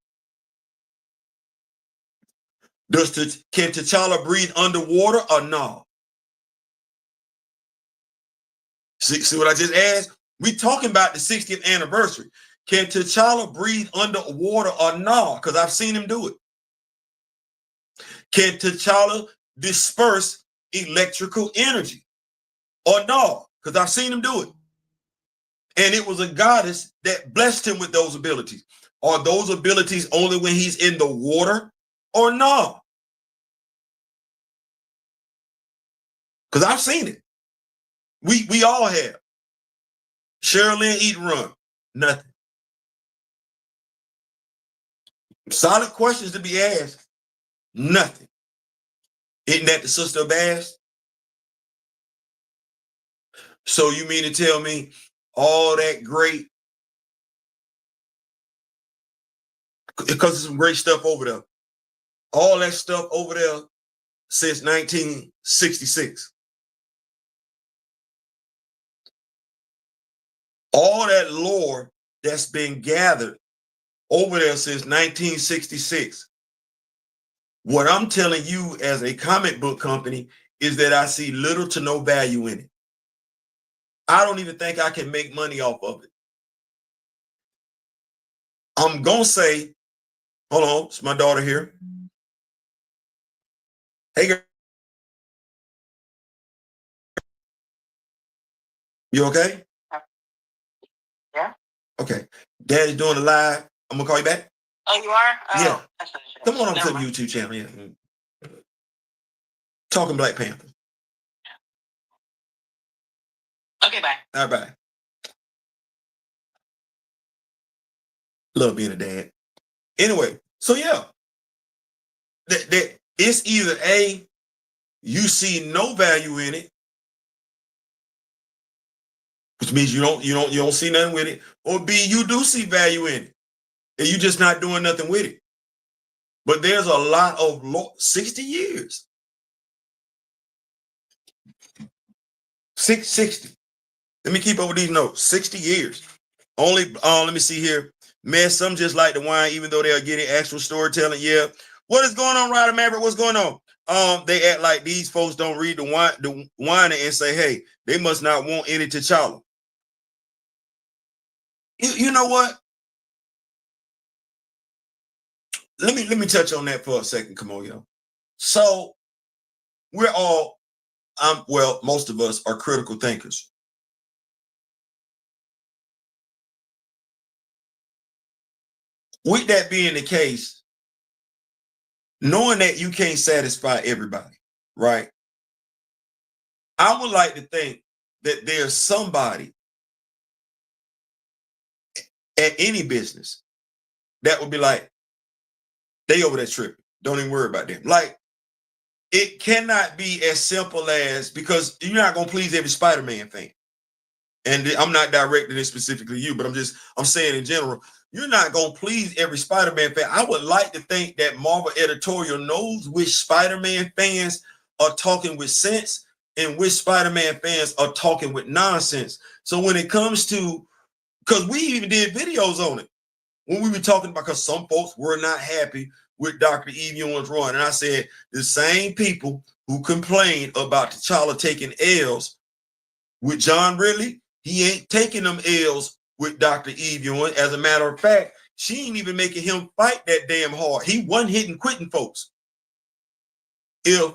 Can T'Challa breathe underwater or no? See what I just asked? We talking about the 60th anniversary. Can T'Challa breathe underwater or no? Because I've seen him do it. Can T'Challa disperse electrical energy or no? Because I've seen him do it. And it was a goddess that blessed him with those abilities. Are those abilities only when he's in the water or no? Because I've seen it. We all have. Sherilyn, eat and run. Nothing. Solid questions to be asked. Nothing. Isn't that the sister of Bass? So you mean to tell me all that great, because there's some great stuff over there. All that stuff over there since 1966. All that lore that's been gathered over there since 1966. What I'm telling you as a comic book company is that I see little to no value in it. I don't even think I can make money off of it. I'm going to say, hold on, it's my daughter here. Hey, girl. You okay? Yeah. Okay. Daddy's doing a live. I'm going to call you back. Oh, you are? Oh, yeah. Come on over to the YouTube channel. Yeah. Talking Black Panther. Okay, bye. All right, bye. Love being a dad. Anyway, so yeah. That it's either A, you see no value in it, which means you don't see nothing with it, or B, you do see value in it, and you just not doing nothing with it. But there's a lot of 60 years. 660. Let me keep over these notes. 60 years. Only let me see here. Man, some just like the wine, even though they are getting actual storytelling. Yeah. What is going on, Ryder Maverick? What's going on? They act like these folks don't read the wine and say, hey, they must not want any T'Challa. You know what? Let me touch on that for a second, Kimoyo. So we're all, well, most of us are critical thinkers. With that being the case, knowing that you can't satisfy everybody, right? I would like to think that there's somebody at any business that would be like, they over that trip. Don't even worry about them. Like, it cannot be as simple as, because you're not going to please every Spider-Man fan. And I'm not directing it specifically to you, but I'm saying in general, you're not going to please every Spider-Man fan. I would like to think that Marvel editorial knows which Spider-Man fans are talking with sense and which Spider-Man fans are talking with nonsense. So when it comes to, because we even did videos on it when we were talking about, because some folks were not happy with Dr. Eve Ewing's run. And I said, the same people who complained about T'Challa taking L's with John Ridley, he ain't taking them L's with Dr. Eve Ewing. As a matter of fact, she ain't even making him fight that damn hard. He wasn't hitting quitting folks. If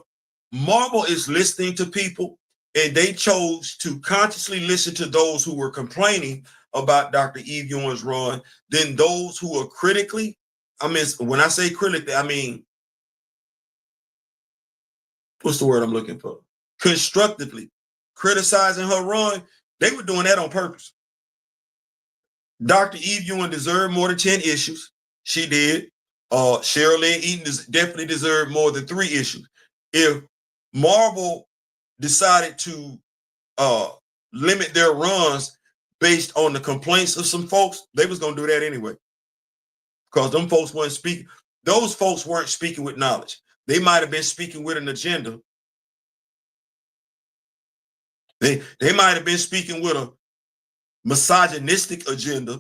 Marvel is listening to people and they chose to consciously listen to those who were complaining about Dr. Eve Ewing's run, then those who are critically, I mean, when I say critically, I mean, what's the word I'm looking for? Constructively criticizing her run, they were doing that on purpose. Dr. Eve Ewing deserved more than 10 issues. She did. Cheryl Lynn Eaton definitely deserved more than 3 issues. If Marvel decided to limit their runs based on the complaints of some folks, they was going to do that anyway. Because them folks weren't speaking. Those folks weren't speaking with knowledge. They might have been speaking with an agenda. They might have been speaking with a misogynistic agenda,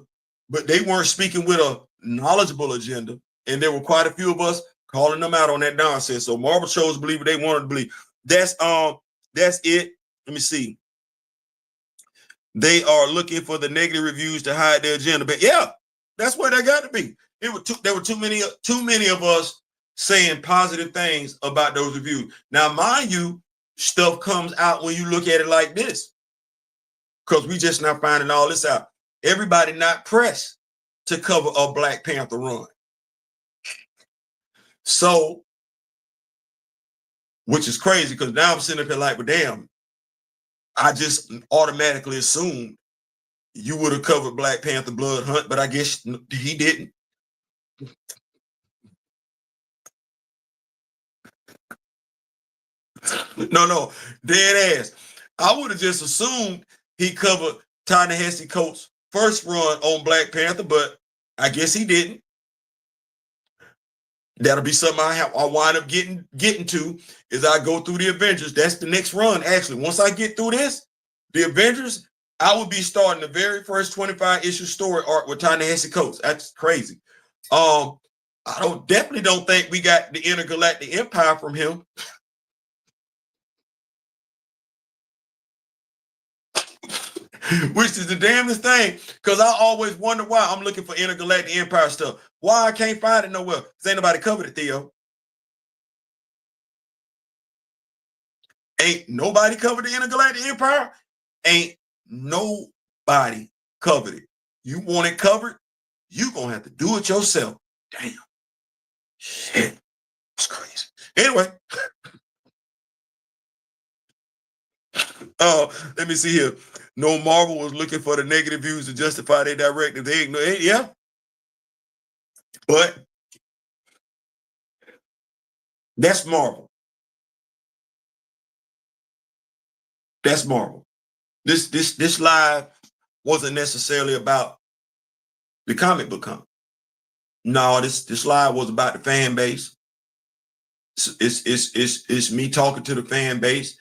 but they weren't speaking with a knowledgeable agenda. And there were quite a few of us calling them out on that nonsense. So Marvel chose to believe what they wanted to believe. That's it. Let me see. They are looking for the negative reviews to hide their agenda. But yeah, that's where they got to be. There were too many of us saying positive things about those reviews. Now, mind you, stuff comes out when you look at it like this. because we just not finding all this out. Everybody not pressed to cover a Black Panther run. So, which is crazy because now I'm sitting up here like, well, damn, I just automatically assumed you would have covered Black Panther Blood Hunt, but I guess he didn't. No, dead ass. I would have just assumed he covered Ta-Nehisi Coates' first run on Black Panther, but I guess he didn't. That'll be something I wind up getting to as I go through the Avengers. That's the next run. Actually, once I get through this, the Avengers, I will be starting the very first 25 issue story arc with Ta-Nehisi Coates. That's crazy. I definitely don't think we got the Intergalactic Empire from him. Which is the damnedest thing, because I always wonder why I'm looking for Intergalactic Empire stuff. Why I can't find it nowhere? Because ain't nobody covered it, Theo. Ain't nobody covered the Intergalactic Empire? Ain't nobody covered it. You want it covered? You gonna have to do it yourself. Damn. Shit. It's crazy. Anyway. Let me see here. No, Marvel was looking for the negative views to justify their directive. They ignore it. Yeah. But that's Marvel. That's Marvel. This live wasn't necessarily about the comic book company. No, this live was about the fan base. It's me talking to the fan base.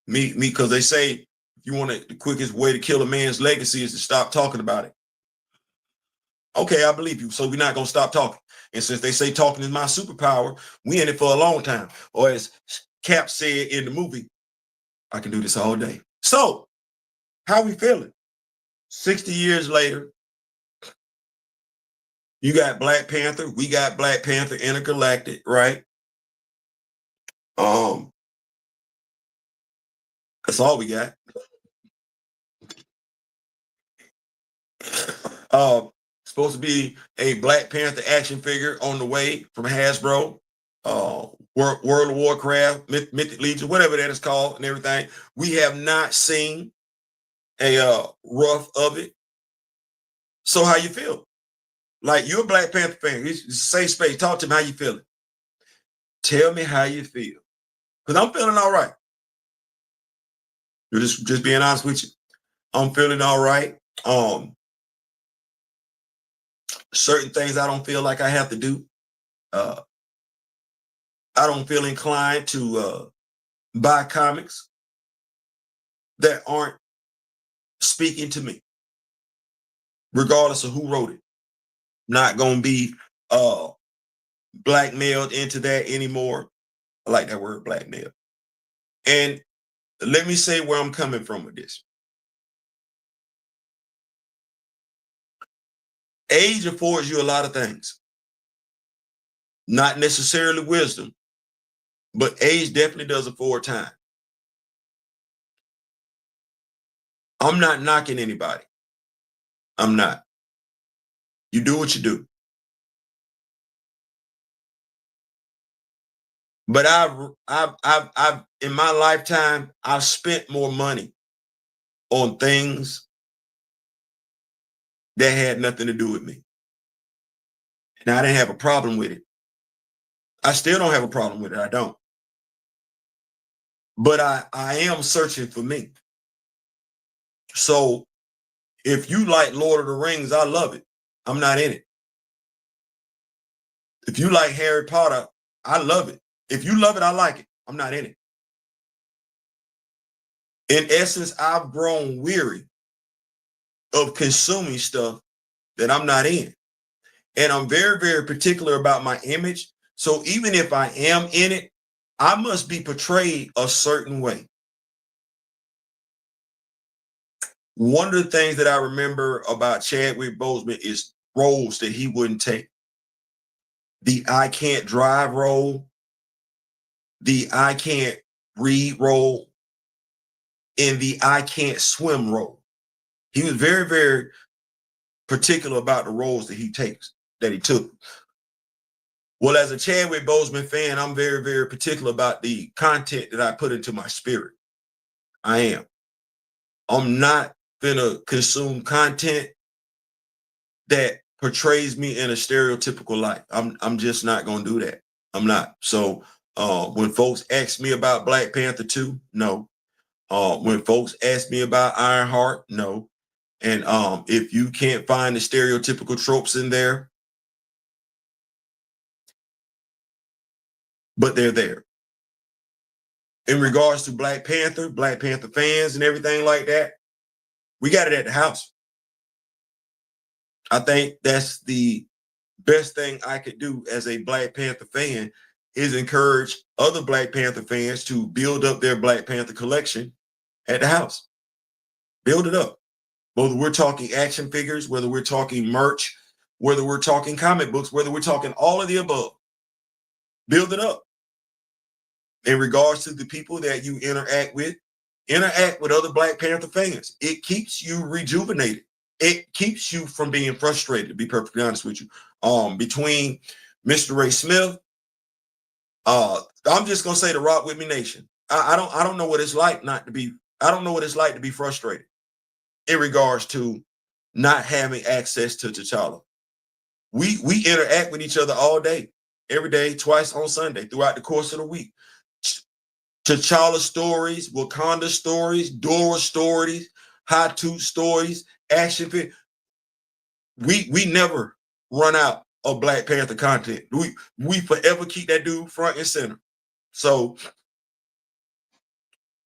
Me, because they say if you want the quickest way to kill a man's legacy is to stop talking about it. Okay, I believe you. So we're not gonna stop talking. And since they say talking is my superpower, we in it for a long time. Or as Cap said in the movie, I can do this all day. So, how we feeling? 60 years later, you got Black Panther. We got Black Panther Intergalactic, right? That's all we got. Supposed to be a Black Panther action figure on the way from Hasbro. World of Warcraft, Mythic Legion, whatever that is called, and everything. We have not seen a rough of it. So how you feel? Like, you're a Black Panther fan. It's a safe space. Talk to me how you feeling. Tell me how you feel. Because I'm feeling all right. You're just being honest with you. I'm feeling all right. Certain things I don't feel like I have to do. I don't feel inclined to buy comics that aren't speaking to me, regardless of who wrote it. Not gonna be blackmailed into that anymore. I like that word, blackmail. And let me say where I'm coming from with this. Age affords you a lot of things. Not necessarily wisdom, but age definitely does afford time. I'm not knocking anybody. I'm not. You do what you do. But I've in my lifetime, I've spent more money on things that had nothing to do with me. And I didn't have a problem with it. I still don't have a problem with it. I don't. But I am searching for me. So if you like Lord of the Rings, I love it. I'm not in it. If you like Harry Potter, I love it. If you love it, I like it. I'm not in it. In essence, I've grown weary of consuming stuff that I'm not in. And I'm very, very particular about my image. So even if I am in it, I must be portrayed a certain way. One of the things that I remember about Chadwick Boseman is roles that he wouldn't take. The I can't drive role, the I can't read role, and the I can't swim role. He was very, very particular about the roles that he took. Well, as a Chadwick Boseman fan, I'm very, very particular about the content that I put into my spirit. I am. I'm not gonna consume content that portrays me in a stereotypical light. I'm just not gonna do that. I'm not. So when folks ask me about Black Panther 2, no. When folks ask me about Ironheart, no. And if you can't find the stereotypical tropes in there, but they're there. In regards to Black Panther fans and everything like that, we got it at the house. I think that's the best thing I could do as a Black Panther fan is encourage other Black Panther fans to build up their Black Panther collection at the house. Build it up. Whether we're talking action figures, whether we're talking merch, whether we're talking comic books, whether we're talking all of the above, build it up. In regards to the people that you interact with other Black Panther fans. It keeps you rejuvenated. It keeps you from being frustrated, to be perfectly honest with you. Between Mr. Ray Smith, I'm just gonna say the Rock With Me Nation. I don't know what it's like I don't know what it's like to be frustrated in regards to not having access to T'Challa. We interact with each other all day, every day, twice on Sunday, throughout the course of the week. T'Challa stories, Wakanda stories, Dora stories, Hatu stories, action figures. We never run out of Black Panther content. We forever keep that dude front and center. So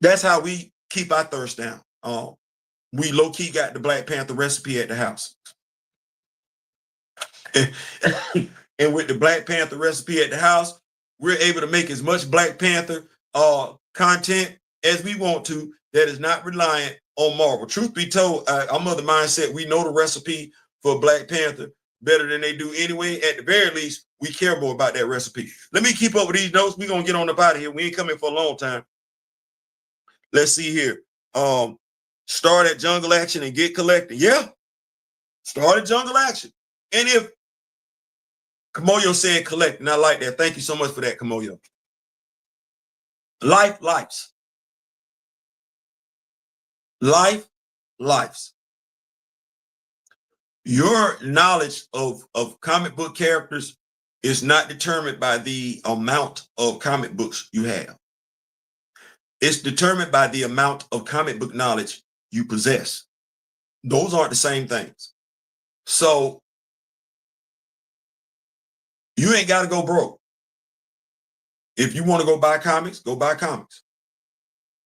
that's how we keep our thirst down. We low-key got the Black Panther recipe at the house. And with the Black Panther recipe at the house, we're able to make as much Black Panther content as we want to that is not reliant on Marvel. Truth be told, I'm of the mindset we know the recipe for Black Panther better than they do anyway. At the very least, we care more about that recipe. Let me keep up with these notes. We're going to get on up out of here. We ain't coming for a long time. Let's see here. Start at Jungle Action and get collected. Yeah, start at Jungle Action. And if Kimoyo said collect, and I like that. Thank you so much for that, Kimoyo. Lives. Lives. Your knowledge of comic book characters is not determined by the amount of comic books you have. It's determined by the amount of comic book knowledge you possess. Those aren't the same things. So you ain't got to go broke. If you want to go buy comics, go buy comics.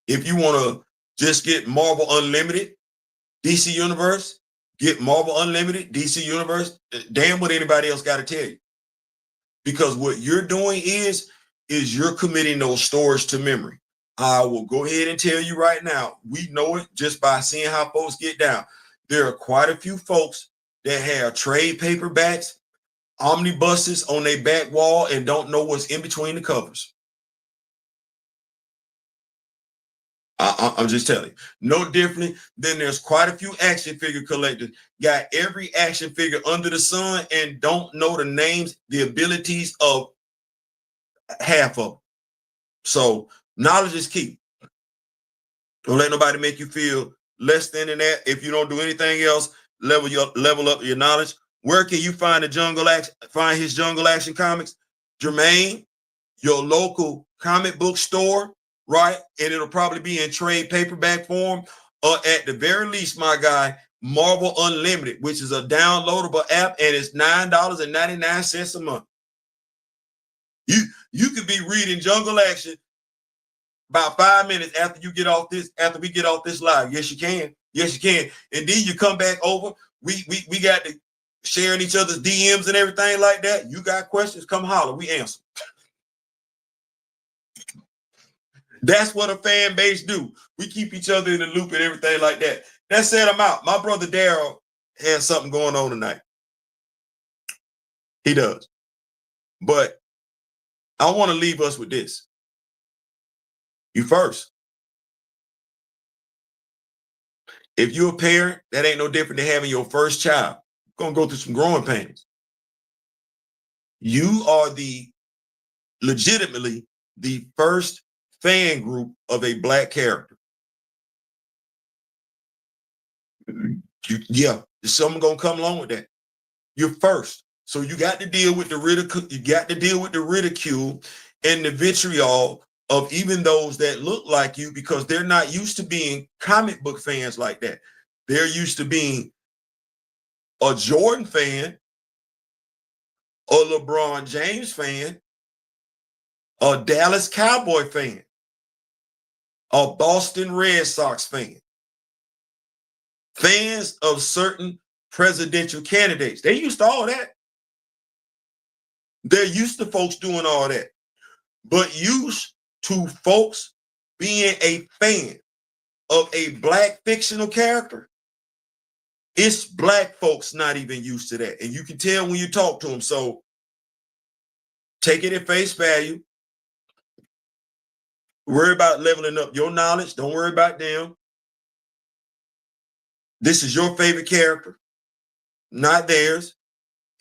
If you want to just get Marvel Unlimited, DC Universe, get Marvel Unlimited, DC Universe, damn what anybody else got to tell you. Because what you're doing is you're committing those stories to memory. I will go ahead and tell you right now, we know it just by seeing how folks get down. There are quite a few folks that have trade paperbacks, omnibuses on their back wall and don't know what's in between the covers. I'm just telling you, no different than there's quite a few action figure collectors, got every action figure under the sun and don't know the names, the abilities of half of them. So knowledge is key. Don't let nobody make you feel less than that. If you don't do anything else, level up your knowledge. Where can you find his Jungle Action comics? Jermaine, your local comic book store, right? And it'll probably be in trade paperback form, or at the very least, my guy, Marvel Unlimited, which is a downloadable app, and it's $9.99 a month. You could be reading Jungle Action about 5 minutes after we get off this live. Yes, you can. Yes, you can. And then you come back over. We got to sharing each other's DMs and everything like that. You got questions, come holler. We answer. That's what a fan base do. We keep each other in the loop and everything like that. That said, I'm out. My brother Daryl has something going on tonight. He does. But I want to leave us with this. You first. If you're a parent, that ain't no different than having your first child. You're gonna go through some growing pains. You are legitimately the first fan group of a Black character. Yeah, there's something gonna come along with that. You're first. So you got to deal with the ridicule, and the vitriol of even those that look like you, because they're not used to being comic book fans like that. They're used to being a Jordan fan, a LeBron James fan, a Dallas Cowboy fan, a Boston Red Sox fan, fans of certain presidential candidates. They used to all that. They're used to folks doing all that. But used to folks being a fan of a Black fictional character, it's Black folks not even used to that. And you can tell when you talk to them. So take it at face value. Worry about leveling up your knowledge. Don't worry about them. This is your favorite character, not theirs.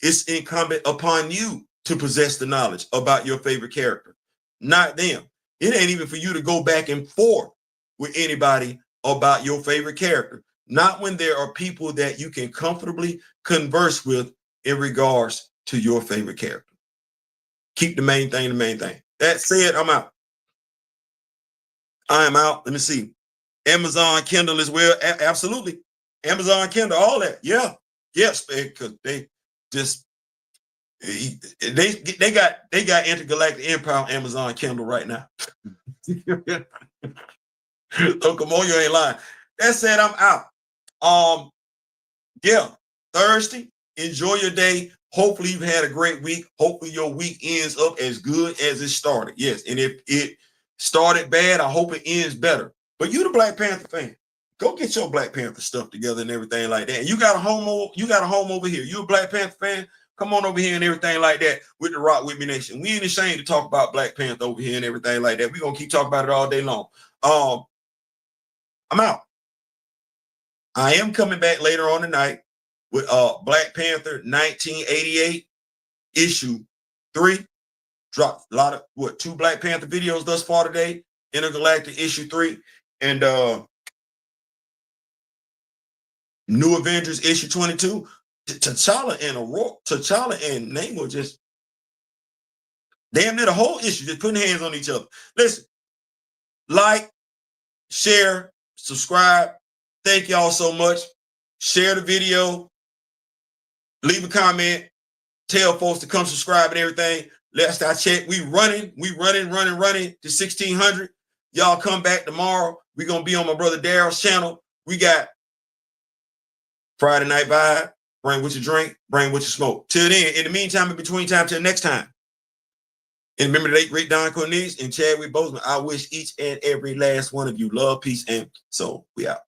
It's incumbent upon you to possess the knowledge about your favorite character, not them. It ain't even for you to go back and forth with anybody about your favorite character. Not when there are people that you can comfortably converse with in regards to your favorite character. Keep the main thing the main thing. That said, I'm out. I am out. Let me see. Amazon Kindle as well. Absolutely. Amazon Kindle, all that. Yeah. Yes, because they just they got Intergalactic Empire on Amazon Kindle right now. So Kimoyo ain't lying. That said, I'm out. Yeah, Thursday. Enjoy your day. Hopefully you've had a great week. Hopefully your week ends up as good as it started. Yes, and if it started bad, I hope it ends better. But you the Black Panther fan. Go get your Black Panther stuff together and everything like that. And you got a home over here. You a Black Panther fan? Come on over here and everything like that with the Rock With Me Nation. We ain't ashamed to talk about Black Panther over here and everything like that. We're gonna keep talking about it all day long. I'm out. I am coming back later on tonight with Black Panther 1988 issue 3. Dropped a lot of 2 Black Panther videos thus far today. Intergalactic issue 3 and New Avengers issue 22. T'Challa and Namor just damn near the whole issue, just putting hands on each other. Listen, like, share, subscribe. Thank y'all so much. Share the video. Leave a comment. Tell folks to come subscribe and everything. Last I check, we running to 1,600. Y'all come back tomorrow. We're going to be on my brother Daryl's channel. We got Friday Night Vibe. Bring what you drink. Bring what you smoke. Till then, in the meantime, in between time, till next time. And remember the late great Don Cornelius and Chadwick Boseman. I wish each and every last one of you love, peace, and soul. We out.